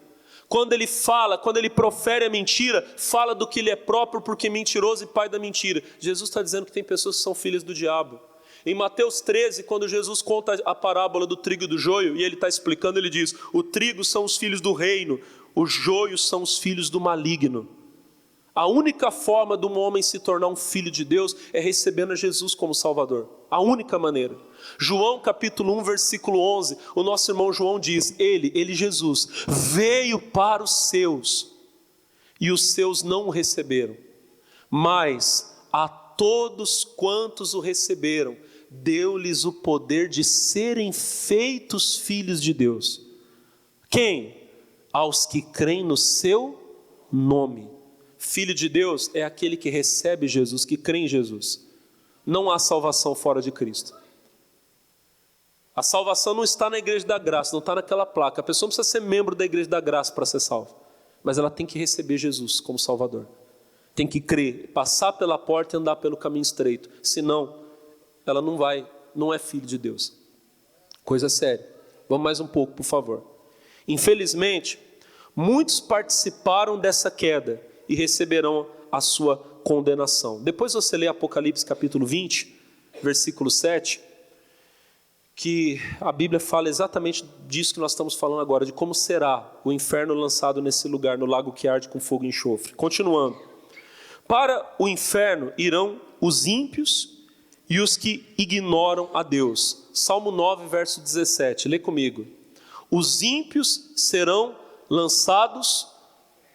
Quando ele fala, quando ele profere a mentira, fala do que ele é próprio, porque é mentiroso e pai da mentira. Jesus está dizendo que tem pessoas que são filhas do diabo. Em Mateus 13, quando Jesus conta a parábola do trigo e do joio, e ele está explicando, ele diz: o trigo são os filhos do reino, os joios são os filhos do maligno. A única forma de um homem se tornar um filho de Deus é recebendo a Jesus como Salvador. A única maneira. João capítulo 1, versículo 11, o nosso irmão João diz: Ele Jesus, veio para os seus, e os seus não o receberam. Mas a todos quantos o receberam, deu-lhes o poder de serem feitos filhos de Deus. Quem? Aos que creem no seu nome. Filho de Deus é aquele que recebe Jesus, que crê em Jesus. Não há salvação fora de Cristo. A salvação não está na igreja da graça, não está naquela placa. A pessoa não precisa ser membro da igreja da graça para ser salva. Mas ela tem que receber Jesus como Salvador. Tem que crer, passar pela porta e andar pelo caminho estreito. Senão, ela não é filho de Deus. Coisa séria. Vamos mais um pouco, por favor. Infelizmente, muitos participaram dessa queda e receberão a sua condenação. Depois você lê Apocalipse capítulo 20, versículo 7, que a Bíblia fala exatamente disso que nós estamos falando agora, de como será o inferno lançado nesse lugar, no lago que arde com fogo e enxofre. Continuando. Para o inferno irão os ímpios e os que ignoram a Deus. Salmo 9, verso 17, lê comigo. Os ímpios serão lançados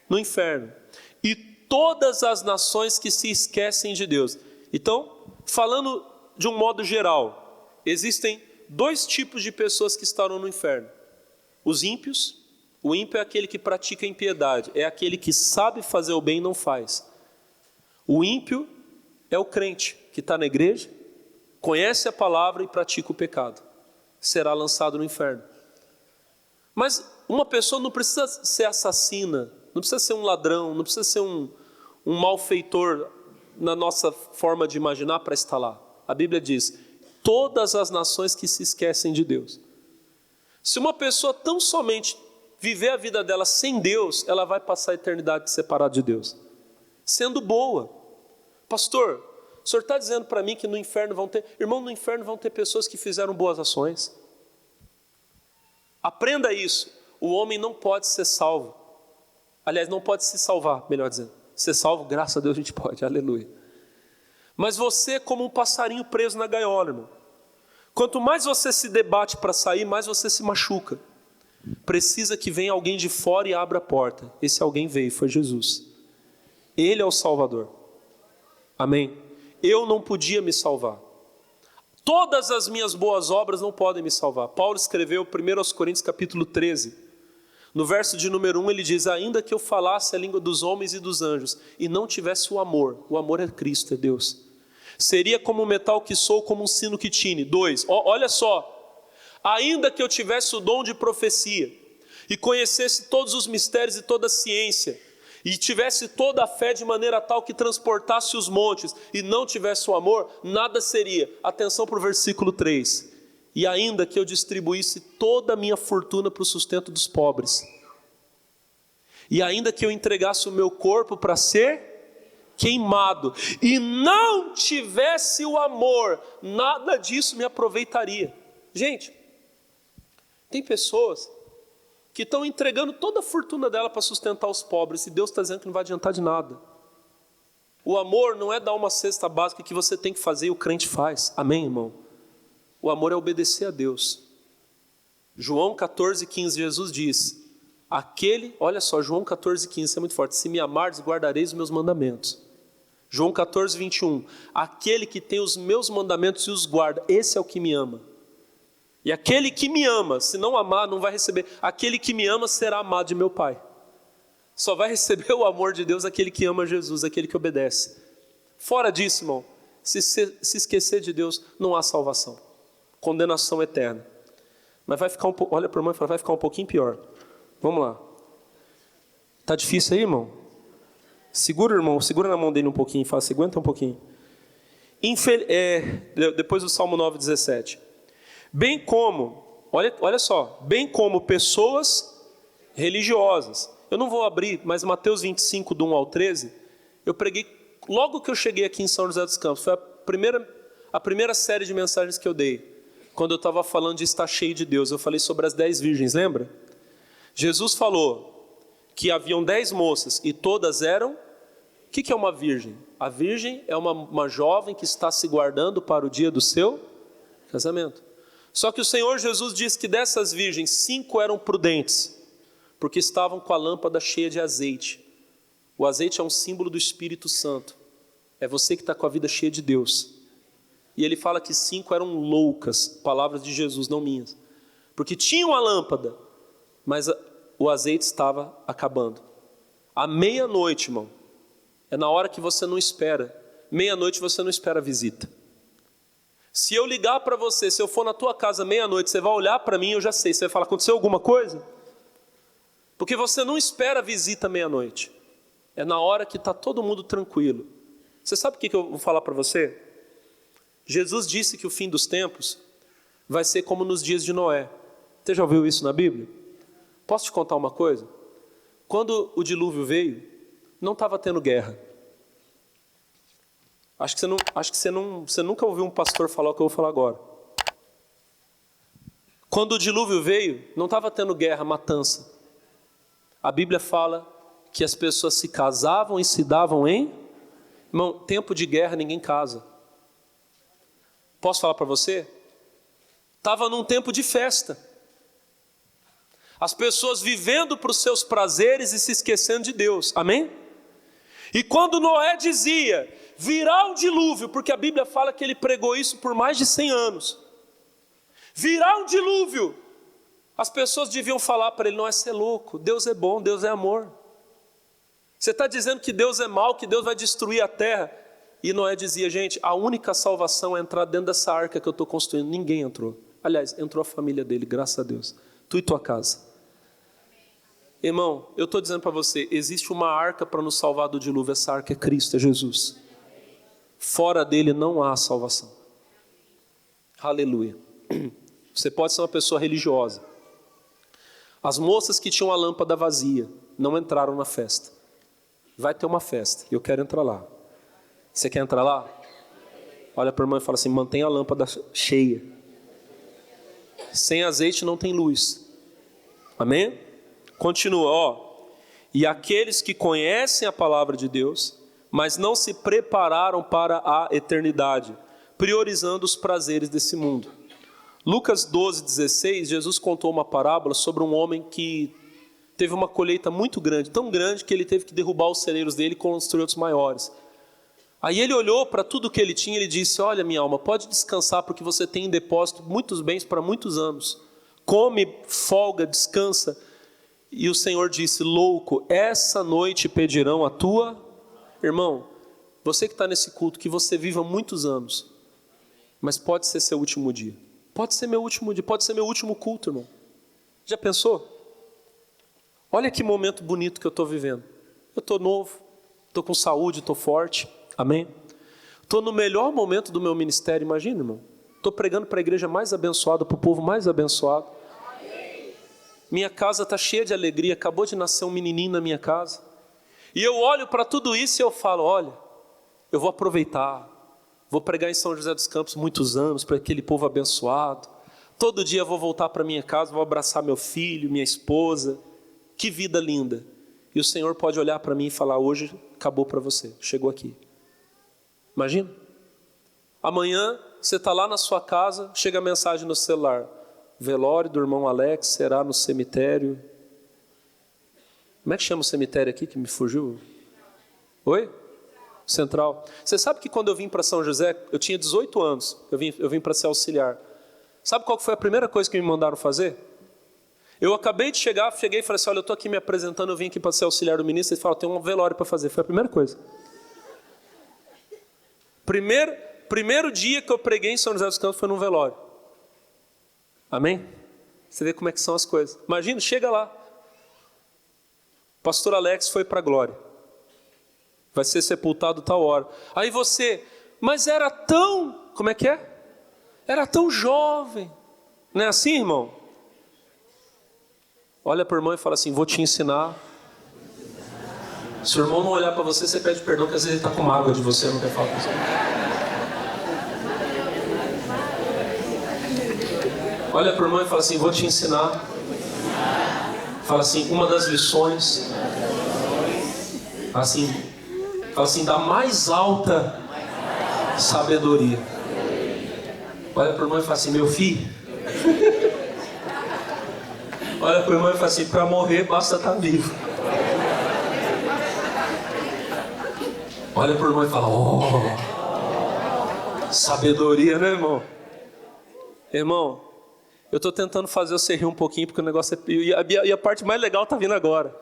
no inferno, e todas as nações que se esquecem de Deus. Então, falando de um modo geral, existem dois tipos de pessoas que estarão no inferno. Os ímpios. O ímpio é aquele que pratica a impiedade, é aquele que sabe fazer o bem e não faz. O ímpio é o crente que está na igreja, conhece a palavra e pratica o pecado. Será lançado no inferno. Mas uma pessoa não precisa ser assassina, não precisa ser um ladrão, não precisa ser um malfeitor na nossa forma de imaginar para estar lá. A Bíblia diz: todas as nações que se esquecem de Deus. Se uma pessoa tão somente viver a vida dela sem Deus, ela vai passar a eternidade separada de Deus. Sendo boa. Pastor, o senhor está dizendo para mim que no inferno vão ter... Irmão, no inferno vão ter pessoas que fizeram boas ações. Aprenda isso. O homem não pode ser salvo. Aliás, não pode se salvar, melhor dizendo. Ser salvo, graças a Deus a gente pode, aleluia. Mas você é como um passarinho preso na gaiola, irmão. Quanto mais você se debate para sair, mais você se machuca. Precisa que venha alguém de fora e abra a porta. Esse alguém veio, foi Jesus. Ele é o Salvador. Amém? Eu não podia me salvar. Todas as minhas boas obras não podem me salvar. Paulo escreveu 1 Coríntios capítulo 13. No verso de número 1 ele diz: ainda que eu falasse a língua dos homens e dos anjos e não tivesse o amor é Cristo, é Deus, seria como um metal que soa, como um sino que tine. 2, olha só, ainda que eu tivesse o dom de profecia e conhecesse todos os mistérios e toda a ciência, e tivesse toda a fé de maneira tal que transportasse os montes, e não tivesse o amor, nada seria. Atenção para o versículo 3. E ainda que eu distribuísse toda a minha fortuna para o sustento dos pobres, e ainda que eu entregasse o meu corpo para ser queimado, e não tivesse o amor, nada disso me aproveitaria. Gente, tem pessoas que estão entregando toda a fortuna dela para sustentar os pobres, e Deus está dizendo que não vai adiantar de nada. O amor não é dar uma cesta básica que você tem que fazer e o crente faz. Amém, irmão? O amor é obedecer a Deus. João 14,15, Jesus diz: olha só, João 14,15, isso é muito forte: se me amardes, guardareis os meus mandamentos. João 14, 21. Aquele que tem os meus mandamentos e os guarda, esse é o que me ama. E aquele que me ama, se não amar, não vai receber. Aquele que me ama será amado de meu Pai. Só vai receber o amor de Deus aquele que ama Jesus, aquele que obedece. Fora disso, irmão, se esquecer de Deus, não há salvação. Condenação eterna. Mas vai ficar olha para o irmão e fala, vai ficar um pouquinho pior. Vamos lá. Tá difícil aí, irmão? Segura, irmão, segura na mão dele um pouquinho e fala, aguenta um pouquinho. Depois do Salmo 9, 17. Bem como, olha só, bem como pessoas religiosas. Eu não vou abrir, mas Mateus 25, do 1 ao 13, eu preguei logo que eu cheguei aqui em São José dos Campos. Foi a primeira série de mensagens que eu dei. Quando eu estava falando de estar cheio de Deus, eu falei sobre as 10 virgens, lembra? Jesus falou que haviam 10 moças e todas eram... O que é uma virgem? A virgem é uma jovem que está se guardando para o dia do seu casamento. Só que o Senhor Jesus disse que dessas virgens, 5 eram prudentes, porque estavam com a lâmpada cheia de azeite. O azeite é um símbolo do Espírito Santo. É você que está com a vida cheia de Deus. E ele fala que 5 eram loucas, palavras de Jesus, não minhas. Porque tinham a lâmpada, mas o azeite estava acabando. À meia-noite, irmão, é na hora que você não espera. Meia-noite você não espera a visita. Se eu ligar para você, se eu for na tua casa meia-noite, você vai olhar para mim, eu já sei. Você vai falar, aconteceu alguma coisa? Porque você não espera a visita meia-noite. É na hora que está todo mundo tranquilo. Você sabe o que eu vou falar para você? Jesus disse que o fim dos tempos vai ser como nos dias de Noé. Você já ouviu isso na Bíblia? Posso te contar uma coisa? Quando o dilúvio veio, não estava tendo guerra. Acho que você nunca ouviu um pastor falar o que eu vou falar agora. Quando o dilúvio veio, não estava tendo guerra, matança. A Bíblia fala que as pessoas se casavam e se davam em... Irmão, tempo de guerra ninguém casa. Posso falar para você? Estava num tempo de festa. As pessoas vivendo para os seus prazeres e se esquecendo de Deus. Amém? E quando Noé dizia, virá um dilúvio, porque a Bíblia fala que ele pregou isso por mais de 100 anos. Virá um dilúvio. As pessoas deviam falar para ele, não é ser louco, Deus é bom, Deus é amor. Você está dizendo que Deus é mau, que Deus vai destruir a terra. E Noé dizia, gente, a única salvação é entrar dentro dessa arca que eu estou construindo. Ninguém entrou. Aliás, entrou a família dele, graças a Deus. Tu e tua casa. Irmão, eu estou dizendo para você, existe uma arca para nos salvar do dilúvio. Essa arca é Cristo, é Jesus. Fora dele não há salvação. Aleluia. Você pode ser uma pessoa religiosa. As moças que tinham a lâmpada vazia não entraram na festa. Vai ter uma festa e eu quero entrar lá. Você quer entrar lá? Olha para a irmã e fala assim, mantenha a lâmpada cheia. Sem azeite não tem luz. Amém? Continua, ó. E aqueles que conhecem a palavra de Deus, mas não se prepararam para a eternidade, priorizando os prazeres desse mundo. Lucas 12, 16, Jesus contou uma parábola sobre um homem que teve uma colheita muito grande, tão grande que ele teve que derrubar os celeiros dele e construir outros maiores. Aí ele olhou para tudo que ele tinha e ele disse, olha minha alma, pode descansar porque você tem em depósito muitos bens para muitos anos. Come, folga, descansa. E o Senhor disse, louco, essa noite pedirão a tua... Irmão, você que está nesse culto, que você viva muitos anos, mas pode ser seu último dia. Pode ser meu último dia, pode ser meu último culto, irmão. Já pensou? Olha que momento bonito que eu estou vivendo. Eu estou novo, estou com saúde, estou forte. Amém? Estou no melhor momento do meu ministério, imagina, irmão. Estou pregando para a igreja mais abençoada, para o povo mais abençoado. Minha casa está cheia de alegria, acabou de nascer um menininho na minha casa. E eu olho para tudo isso e eu falo, olha, eu vou aproveitar. Vou pregar em São José dos Campos muitos anos, para aquele povo abençoado. Todo dia eu vou voltar para minha casa, vou abraçar meu filho, minha esposa. Que vida linda. E o Senhor pode olhar para mim e falar, hoje acabou para você, chegou aqui. Imagina. Amanhã você está lá na sua casa, chega a mensagem no celular. Velório do irmão Alex será no cemitério. Como é que chama o cemitério aqui que me fugiu? Oi? Central. Você sabe que quando eu vim para São José, eu tinha 18 anos, eu vim para ser auxiliar. Sabe qual foi a primeira coisa que me mandaram fazer? Eu acabei de chegar, cheguei e falei assim, olha, eu estou aqui me apresentando, eu vim aqui para ser auxiliar do ministro, eles falaram, tem um velório para fazer. Foi a primeira coisa. Primeiro dia que eu preguei em São José dos Campos foi num velório. Amém? Você vê como é que são as coisas. Imagina, chega lá. Pastor Alex foi para a glória. Vai ser sepultado tal hora. Aí você, mas era tão, como é que é? Era tão jovem. Não é assim, irmão? Olha para o irmão e fala assim, vou te ensinar. Se o irmão não olhar para você, você pede perdão, que às vezes ele está com mágoa de você, não quer falar com você. Olha para o irmão e fala assim, vou te ensinar. Fala assim, uma das lições. Assim, fala assim, da mais alta sabedoria. Olha para o irmão e fala assim, meu filho. Olha para o irmão e fala assim, para morrer basta estar vivo. Olha para o irmão e fala, sabedoria, né, irmão? Irmão, eu estou tentando fazer você rir um pouquinho, porque o negócio é... E a parte mais legal está vindo agora.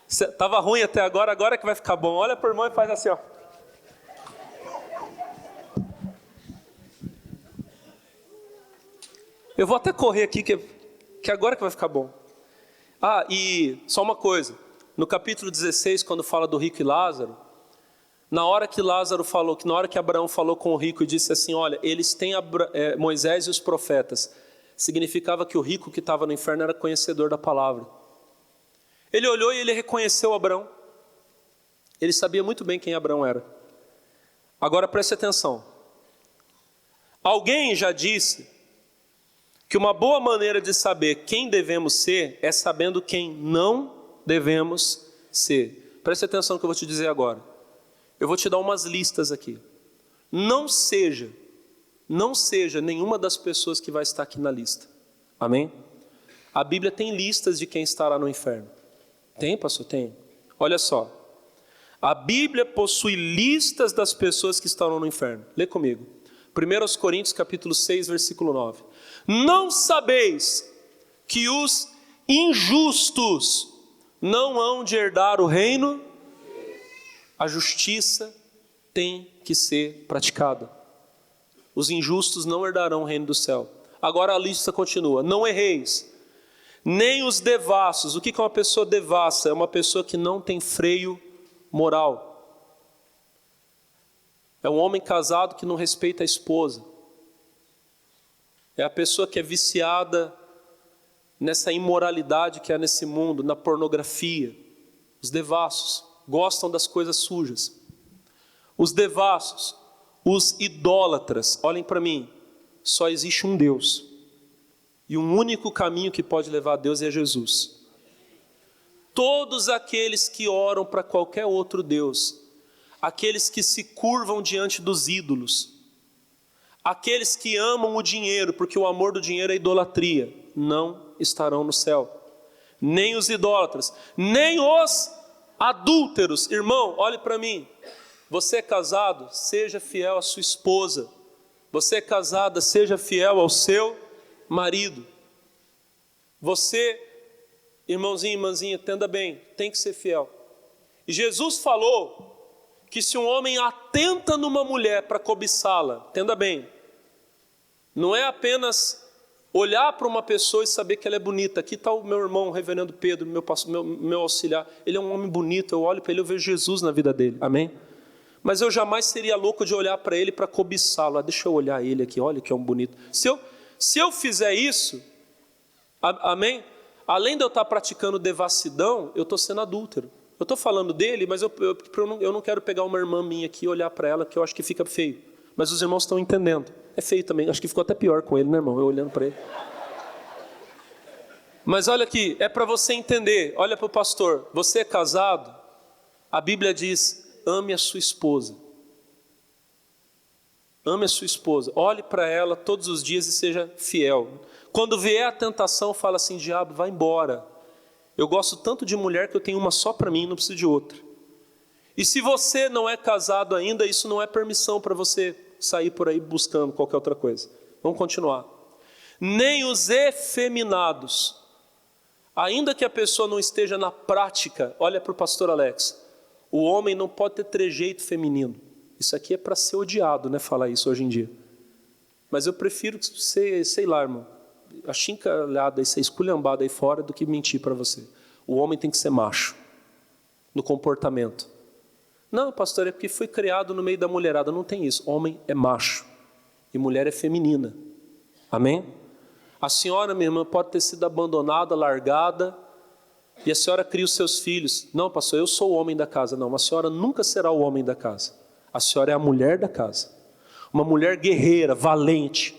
Estava ruim até agora, agora é que vai ficar bom. Olha para o irmão e faz assim, ó. Eu vou até correr aqui, que agora que vai ficar bom. Ah, e só uma coisa. No capítulo 16, quando fala do rico e Lázaro, na hora que Abraão falou com o rico e disse assim, olha, eles têm Moisés e os profetas, significava que o rico que estava no inferno era conhecedor da palavra. Ele olhou e ele reconheceu Abraão. Ele sabia muito bem quem Abraão era. Agora preste atenção. Alguém já disse que uma boa maneira de saber quem devemos ser é sabendo quem não devemos ser. Preste atenção no que eu vou te dizer agora. Eu vou te dar umas listas aqui. Não seja nenhuma das pessoas que vai estar aqui na lista. Amém? A Bíblia tem listas de quem estará no inferno. Tem, pastor? Tem. Olha só. A Bíblia possui listas das pessoas que estarão no inferno. Lê comigo. 1 Coríntios capítulo 6, versículo 9. Não sabeis que os injustos não hão de herdar o reino? A justiça tem que ser praticada. Os injustos não herdarão o reino do céu. Agora a lista continua. Não erreis, nem os devassos. O que é uma pessoa devassa? É uma pessoa que não tem freio moral. É um homem casado que não respeita a esposa. É a pessoa que é viciada nessa imoralidade que há nesse mundo, na pornografia. Os devassos gostam das coisas sujas. Os devassos, os idólatras, olhem para mim, só existe um Deus. E um único caminho que pode levar a Deus é Jesus. Todos aqueles que oram para qualquer outro Deus, aqueles que se curvam diante dos ídolos, aqueles que amam o dinheiro, porque o amor do dinheiro é idolatria, não estarão no céu. Nem os idólatras, nem os adúlteros. Irmão, olhe para mim. Você é casado, seja fiel à sua esposa. Você é casada, seja fiel ao seu marido. Você, irmãozinho, irmãzinha, entenda bem, tem que ser fiel. E Jesus falou que se um homem atenta numa mulher para cobiçá-la, entenda bem, não é apenas olhar para uma pessoa e saber que ela é bonita. Aqui está o meu irmão, o reverendo Pedro, meu auxiliar. Ele é um homem bonito, eu olho para ele, eu vejo Jesus na vida dele, amém? Mas eu jamais seria louco de olhar para ele para cobiçá-lo. Deixa eu olhar ele aqui, olha que é um bonito. Se eu fizer isso, amém? Além de eu estar praticando devassidão, eu estou sendo adúltero. Eu estou falando dele, mas eu não quero pegar uma irmã minha aqui e olhar para ela, que eu acho que fica feio. Mas os irmãos estão entendendo. É feio também, acho que ficou até pior com ele, né, irmão? Eu olhando para ele. Mas olha aqui, é para você entender. Olha para o pastor, você é casado? A Bíblia diz, ame a sua esposa. Ame a sua esposa. Olhe para ela todos os dias e seja fiel. Quando vier a tentação, fala assim, diabo, vai embora. Eu gosto tanto de mulher que eu tenho uma só para mim, não preciso de outra. E se você não é casado ainda, isso não é permissão para você sair por aí buscando qualquer outra coisa. Vamos continuar. Nem os efeminados, ainda que a pessoa não esteja na prática, olha para o pastor Alex, o homem não pode ter trejeito feminino. Isso aqui é para ser odiado, né, falar isso hoje em dia. Mas eu prefiro ser, sei lá, irmão, achincalhado e ser esculhambado aí fora do que mentir para você. O homem tem que ser macho, no comportamento. Não, pastor, é porque foi criado no meio da mulherada. Não tem isso. Homem é macho e mulher é feminina. Amém? A senhora, minha irmã, pode ter sido abandonada, largada, e a senhora cria os seus filhos. Não, pastor, eu sou o homem da casa. Não, a senhora nunca será o homem da casa. A senhora é a mulher da casa. Uma mulher guerreira, valente,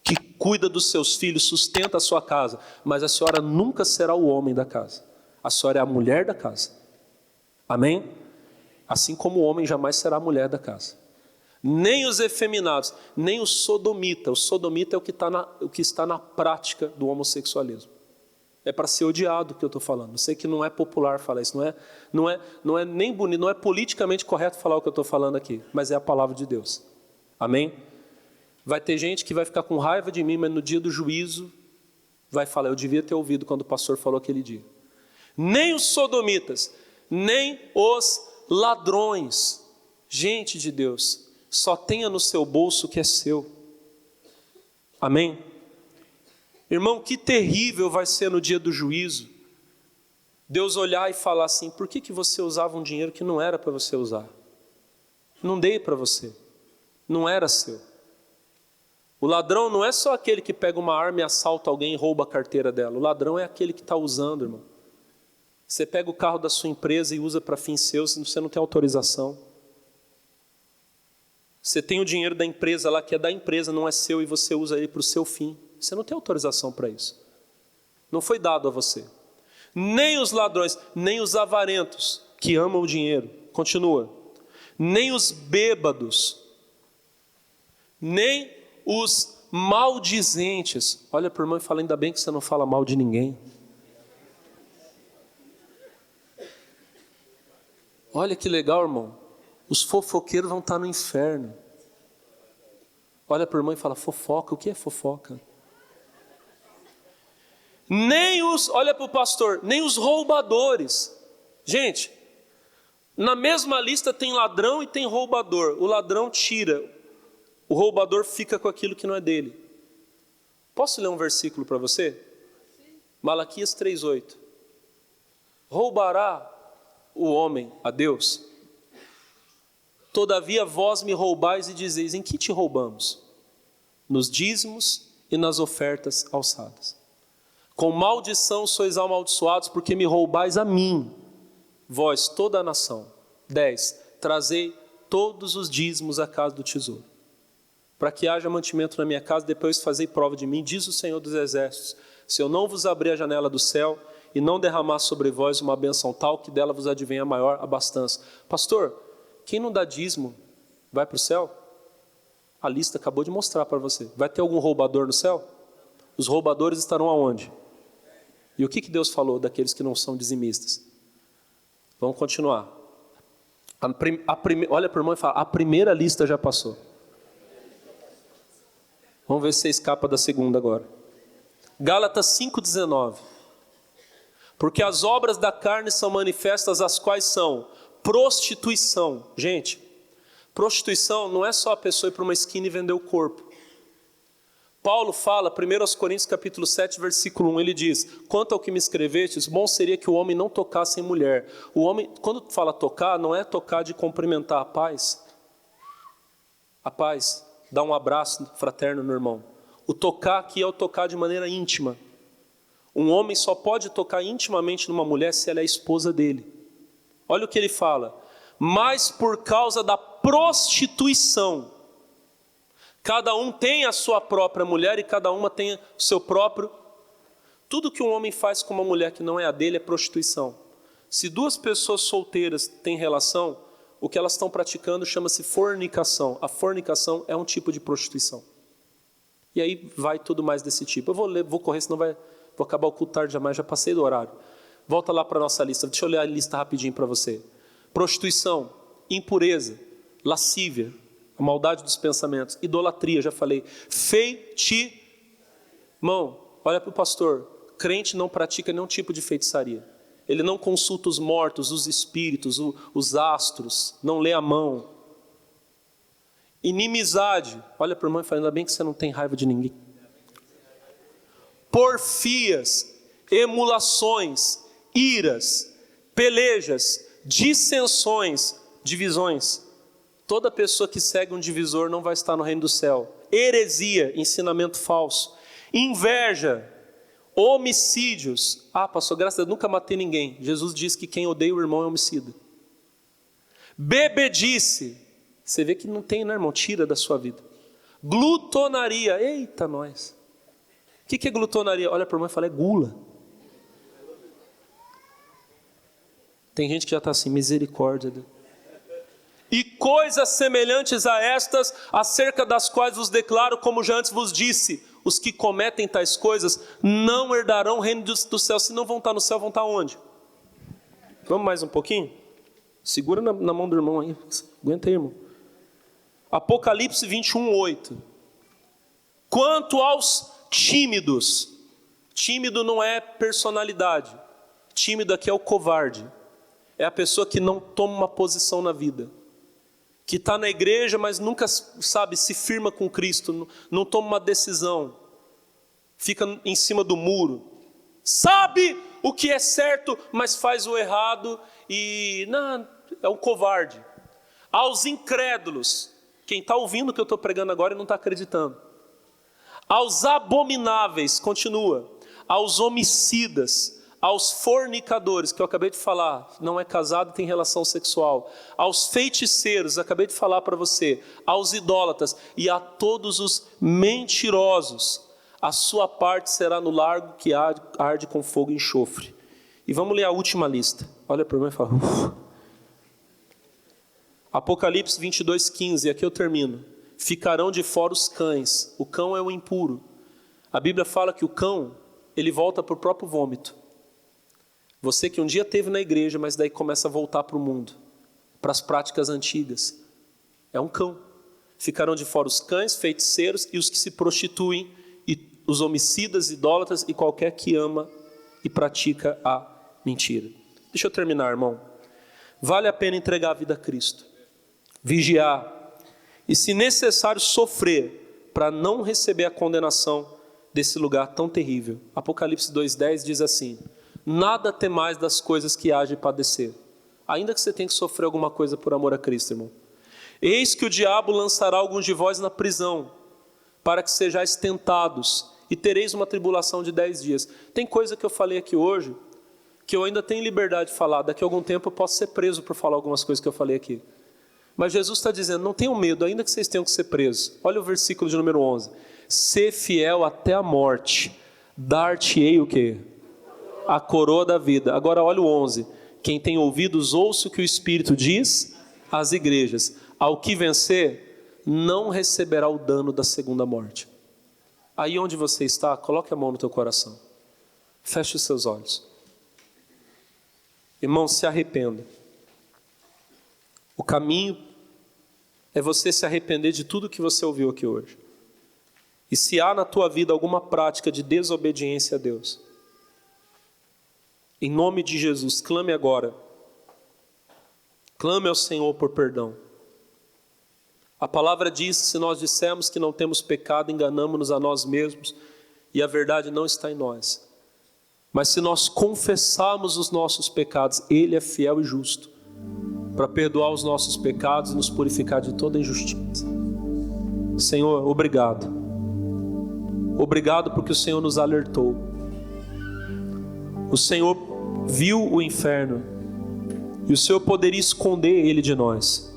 que cuida dos seus filhos, sustenta a sua casa. Mas a senhora nunca será o homem da casa. A senhora é a mulher da casa. Amém? Assim como o homem jamais será a mulher da casa. Nem os efeminados, nem o sodomita. O sodomita é o que está na prática do homossexualismo. É para ser odiado que eu estou falando. Eu sei que não é popular falar isso, não é nem bonito, não é politicamente correto falar o que eu estou falando aqui, mas é a palavra de Deus. Amém? Vai ter gente que vai ficar com raiva de mim, mas no dia do juízo vai falar, eu devia ter ouvido quando o pastor falou aquele dia. Nem os sodomitas, nem os ladrões. Gente de Deus, só tenha no seu bolso o que é seu. Amém? Irmão, que terrível vai ser no dia do juízo, Deus olhar e falar assim, por que você usava um dinheiro que não era para você usar? Não dei para você, não era seu. O ladrão não é só aquele que pega uma arma e assalta alguém e rouba a carteira dela. O ladrão é aquele que está usando, irmão. Você pega o carro da sua empresa e usa para fins seus, você não tem autorização. Você tem o dinheiro da empresa lá, que é da empresa, não é seu, e você usa ele para o seu fim. Você não tem autorização para isso. Não foi dado a você. Nem os ladrões, nem os avarentos, que amam o dinheiro. Continua. Nem os bêbados, nem os maldizentes. Olha para o irmão e fala, ainda bem que você não fala mal de ninguém. Olha que legal, irmão. Os fofoqueiros vão estar no inferno. Olha para o irmão e fala, fofoca, o que é fofoca? Nem os, olha para o pastor, nem os roubadores. Gente, na mesma lista tem ladrão e tem roubador. O ladrão tira, o roubador fica com aquilo que não é dele. Posso ler um versículo para você? Malaquias 3:8. Roubará o homem a Deus? Todavia vós me roubais e dizeis, em que te roubamos? Nos dízimos e nas ofertas alçadas. Com maldição sois amaldiçoados, porque me roubais a mim, vós toda a nação. 10. Trazei todos os dízimos à casa do tesouro, para que haja mantimento na minha casa, depois fazei prova de mim, diz o Senhor dos Exércitos, se eu não vos abrir a janela do céu, e não derramar sobre vós uma bênção tal, que dela vos advenha maior abastança. Pastor, quem não dá dízimo, vai para o céu? A lista acabou de mostrar para você. Vai ter algum roubador no céu? Os roubadores estarão aonde? E o que Deus falou daqueles que não são dizimistas? Vamos continuar. Olha para o irmão e fala, a primeira lista já passou. Vamos ver se você escapa da segunda agora. Gálatas 5:19. Porque as obras da carne são manifestas, as quais são prostituição. Gente, prostituição não é só a pessoa ir para uma esquina e vender o corpo. Paulo fala, 1 Coríntios capítulo 7, versículo 1, ele diz, quanto ao que me escrevestes, bom seria que o homem não tocasse em mulher. O homem, quando fala tocar, não é tocar de cumprimentar a paz. A paz, dá um abraço fraterno no irmão. O tocar aqui é o tocar de maneira íntima. Um homem só pode tocar intimamente numa mulher se ela é a esposa dele. Olha o que ele fala. Mas por causa da prostituição, cada um tem a sua própria mulher e cada uma tem o seu próprio. Tudo que um homem faz com uma mulher que não é a dele é prostituição. Se duas pessoas solteiras têm relação, o que elas estão praticando chama-se fornicação. A fornicação é um tipo de prostituição. E aí vai tudo mais desse tipo. Eu vou correr, senão vou acabar o culto tarde jamais, já passei do horário. Volta lá para a nossa lista, deixa eu ler a lista rapidinho para você. prostituição, impureza, lascívia, a maldade dos pensamentos, idolatria, já falei, irmão, olha para o pastor, crente não pratica nenhum tipo de feitiçaria, ele não consulta os mortos, os espíritos, os astros, não lê a mão. Inimizade, olha para o irmão e fala, ainda bem que você não tem raiva de ninguém. Porfias, emulações, iras, pelejas, dissensões, divisões. Toda pessoa que segue um divisor não vai estar no reino do céu. Heresia, ensinamento falso. Inveja, homicídios. Ah, pastor, graças a Deus, nunca matei ninguém. Jesus diz que quem odeia o irmão é homicida. Bebedice. Você vê que não tem, né, irmão? Tira da sua vida. Glutonaria. Eita, nós. O que é glutonaria? Olha para o irmão e fala, é gula. Tem gente que já está assim, misericórdia. Deus. E coisas semelhantes a estas, acerca das quais vos declaro, como já antes vos disse, os que cometem tais coisas não herdarão o reino do céu. Se não vão estar no céu, vão estar onde? Vamos mais um pouquinho? Segura na mão do irmão aí. Aguenta aí, irmão. Apocalipse 21:8. Quanto aos tímidos, tímido não é personalidade, tímido aqui é o covarde, é a pessoa que não toma uma posição na vida, que está na igreja, mas nunca, sabe, se firma com Cristo, não toma uma decisão, fica em cima do muro, sabe o que é certo, mas faz o errado e não, é um covarde. Aos incrédulos, quem está ouvindo o que eu estou pregando agora e não está acreditando. Aos abomináveis, continua, aos homicidas, aos fornicadores, que eu acabei de falar, não é casado e tem relação sexual, aos feiticeiros, acabei de falar para você, aos idólatras e a todos os mentirosos, a sua parte será no lago que arde com fogo e enxofre. E vamos ler a última lista, olha para mim e fala, Apocalipse 22:15, e aqui eu termino. Ficarão de fora os cães. O cão é o impuro. A Bíblia fala que o cão, ele volta para o próprio vômito. Você que um dia esteve na igreja, mas daí começa a voltar para o mundo, para as práticas antigas. É um cão. Ficarão de fora os cães, feiticeiros e os que se prostituem, e os homicidas, idólatras e qualquer que ama e pratica a mentira. Deixa eu terminar, irmão. Vale a pena entregar a vida a Cristo. Vigiar. E se necessário sofrer para não receber a condenação desse lugar tão terrível. Apocalipse 2:10 diz assim, nada temais das coisas que há de padecer, ainda que você tenha que sofrer alguma coisa por amor a Cristo, irmão. Eis que o diabo lançará alguns de vós na prisão, para que sejais tentados, e tereis uma tribulação de 10 dias. Tem coisa que eu falei aqui hoje, que eu ainda tenho liberdade de falar, daqui a algum tempo eu posso ser preso por falar algumas coisas que eu falei aqui. Mas Jesus está dizendo, não tenham medo, ainda que vocês tenham que ser presos. Olha o versículo de número 11. Ser fiel até a morte, dar-te-ei o quê? A coroa da vida. Agora olha o 11. Quem tem ouvidos, ouça o que o Espírito diz às igrejas. Ao que vencer, não receberá o dano da segunda morte. Aí onde você está, coloque a mão no teu coração. Feche os seus olhos. Irmão, se arrependa. O caminho é você se arrepender de tudo que você ouviu aqui hoje. E se há na tua vida alguma prática de desobediência a Deus, em nome de Jesus, clame agora. Clame ao Senhor por perdão. A palavra diz, se nós dissermos que não temos pecado, enganamo-nos a nós mesmos, e a verdade não está em nós. Mas se nós confessarmos os nossos pecados, Ele é fiel e justo para perdoar os nossos pecados e nos purificar de toda injustiça. Senhor, obrigado. Obrigado porque o Senhor nos alertou. O Senhor viu o inferno e o Senhor poderia esconder ele de nós.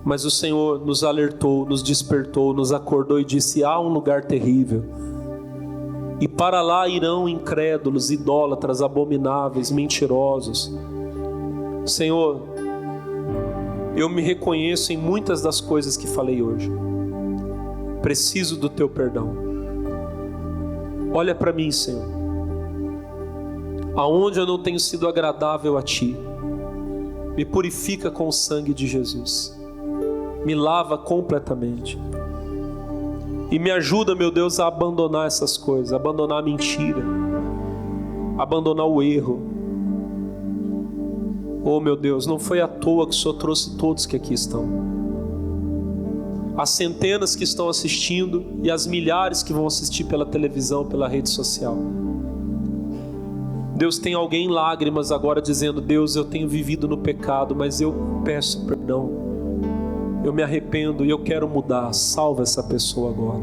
Mas o Senhor nos alertou, nos despertou, nos acordou e disse, há um lugar terrível. E para lá irão incrédulos, idólatras, abomináveis, mentirosos. Senhor, eu me reconheço em muitas das coisas que falei hoje. Preciso do teu perdão. Olha para mim, Senhor. Aonde eu não tenho sido agradável a ti, Me purifica com o sangue de Jesus. Me lava completamente. E me ajuda, meu Deus, a abandonar essas coisas, abandonar a mentira, abandonar o erro. Oh, meu Deus, não foi à toa que o Senhor trouxe todos que aqui estão. As centenas que estão assistindo e as milhares que vão assistir pela televisão, pela rede social. Deus, tem alguém em lágrimas agora dizendo: Deus, eu tenho vivido no pecado, mas eu peço perdão. Eu me arrependo e eu quero mudar. Salva essa pessoa agora.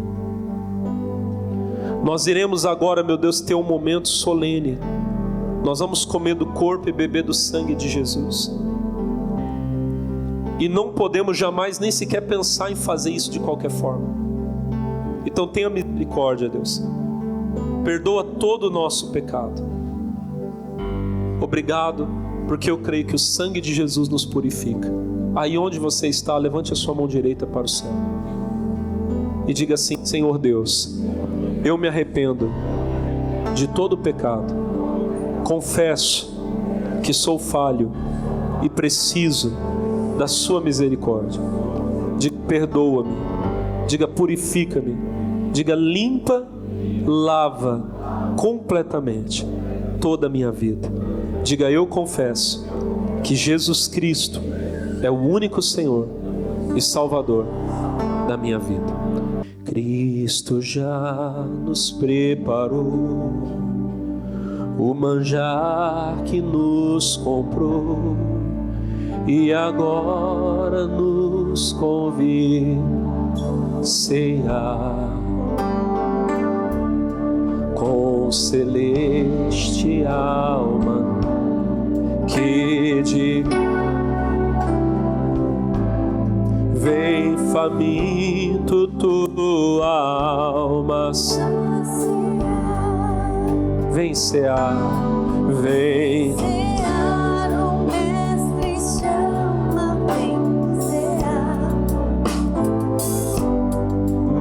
Nós iremos agora, meu Deus, ter um momento solene. Nós vamos comer do corpo e beber do sangue de Jesus. E não podemos jamais nem sequer pensar em fazer isso de qualquer forma. Então tenha misericórdia, Deus. Perdoa todo o nosso pecado. Obrigado, porque eu creio que o sangue de Jesus nos purifica. Aí onde você está, levante a sua mão direita para o céu e diga assim: Senhor Deus, eu me arrependo de todo o pecado. Confesso que sou falho e preciso da sua misericórdia. Diga: perdoa-me. Diga: purifica-me. Diga: limpa, lava completamente toda a minha vida. Diga: eu confesso que Jesus Cristo é o único Senhor e Salvador da minha vida. Cristo já nos preparou o manjar que nos comprou e agora nos convida a cear com celestial manjar que de vem faminto tua alma, vem cear, vem cear, o mestre chama, vem cear.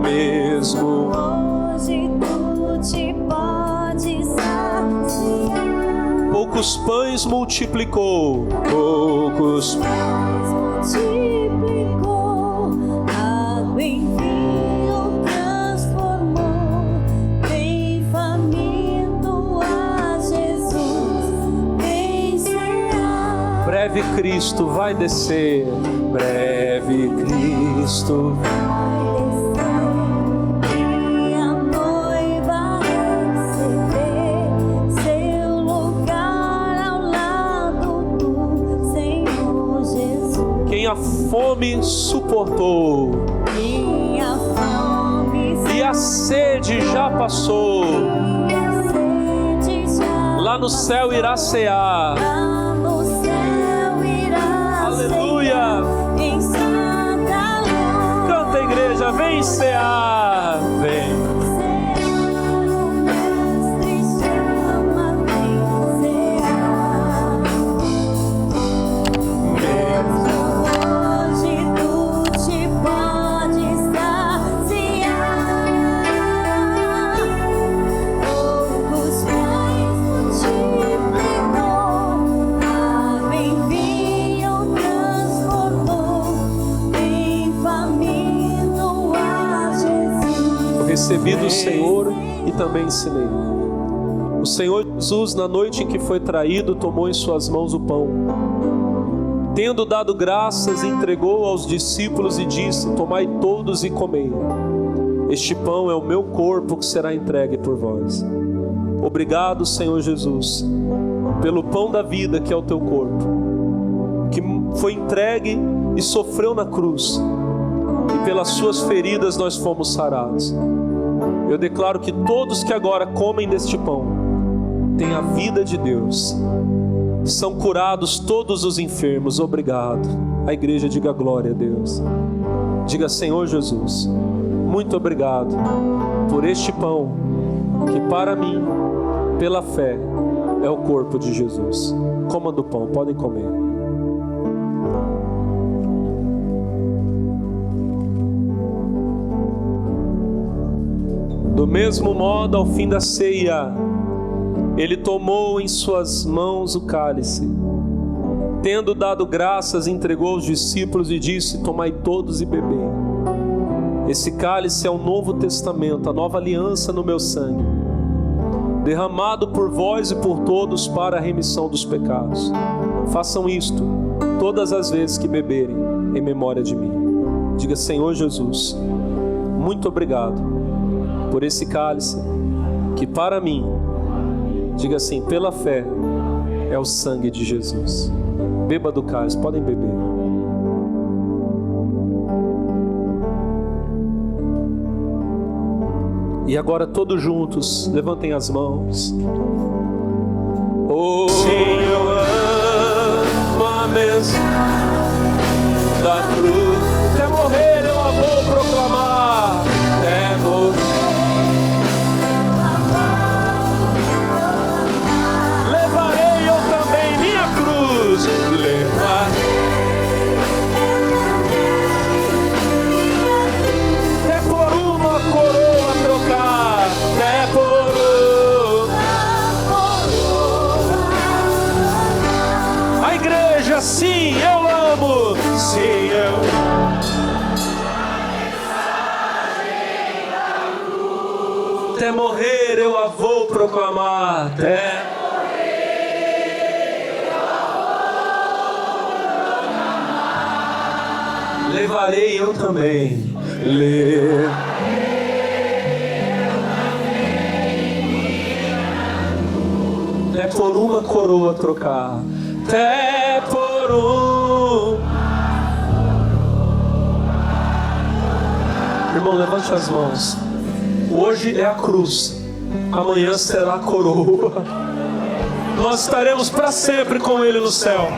Mesmo hoje tu te podes saciar. Poucos pães multiplicou, poucos pães multiplicou, água em vinho transformou, vem faminto a Jesus, vem cear. Breve Cristo vai descer, breve Cristo a fome suportou, minha fome e a sede já passou, lá no céu irá cear, lá no céu irá aleluia, cear, em santa luz. Canta, igreja, vem cear, vem. Recebi do Senhor e também ensinei. O Senhor Jesus, na noite em que foi traído, tomou em suas mãos o pão. Tendo dado graças, entregou aos discípulos e disse: tomai todos e comei. Este pão é o meu corpo que será entregue por vós. Obrigado, Senhor Jesus, pelo pão da vida que é o teu corpo, que foi entregue e sofreu na cruz, e pelas suas feridas nós fomos sarados. Eu declaro que todos que agora comem deste pão têm a vida de Deus, são curados todos os enfermos. Obrigado. A igreja diga glória a Deus. Diga: Senhor Jesus, muito obrigado por este pão que para mim, pela fé, é o corpo de Jesus. Coma do pão, podem comer. Do mesmo modo, ao fim da ceia, ele tomou em suas mãos o cálice Tendo dado graças, entregou aos discípulos e disse: tomai todos e bebei. Esse cálice é o novo testamento, a nova aliança no meu sangue, derramado por vós e por todos para a remissão dos pecados. Façam isto todas as vezes que beberem, em memória de mim. Diga: Senhor Jesus, muito obrigado por esse cálice, que para mim, diga assim, pela fé, é o sangue de Jesus. Beba do cálice, podem beber. E agora todos juntos, levantem as mãos. Oh, sim, eu amo a mensagem da cruz. Até morrer eu a vou proclamar. Até morrer. Levarei eu também minha cruz. Levarei. É por uma coroa trocar. É por uma. A igreja, sim, eu amo. Sim, eu. Até morrer eu a vou proclamar. Até morrer eu a vou proclamar. Levarei eu também. Até por uma coroa trocar. Até por um. Irmão, levante as mãos. Hoje é a cruz, amanhã será a coroa. Nós estaremos para sempre com Ele no céu.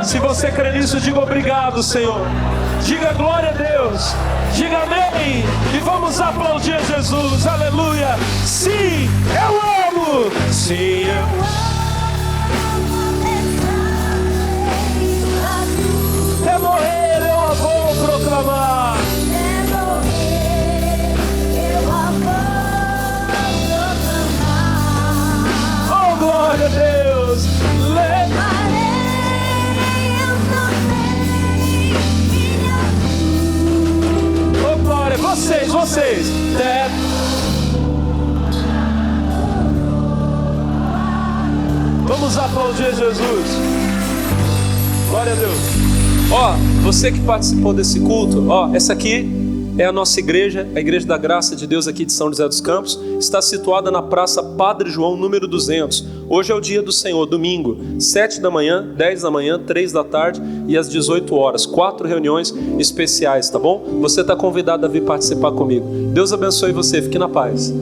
Se você crê nisso, diga obrigado, Senhor. Diga glória a Deus. Diga amém. E vamos aplaudir Jesus. Aleluia. Sim, eu amo. Sim, eu amo. Até morrer eu a vou proclamar. Glória a Deus, levarei eu também minha cruz. Oh, glória, vocês. Vamos aplaudir Jesus. Glória a Deus. Ó, você que participou desse culto, ó, essa aqui é a nossa igreja, a Igreja da Graça de Deus aqui de São José dos Campos. Está situada na Praça Padre João, número 200. Hoje é o dia do Senhor, domingo, 7 da manhã, 10 da manhã, 3 da tarde e às 18 horas. 4 reuniões especiais, tá bom? Você está convidado a vir participar comigo. Deus abençoe você, fique na paz.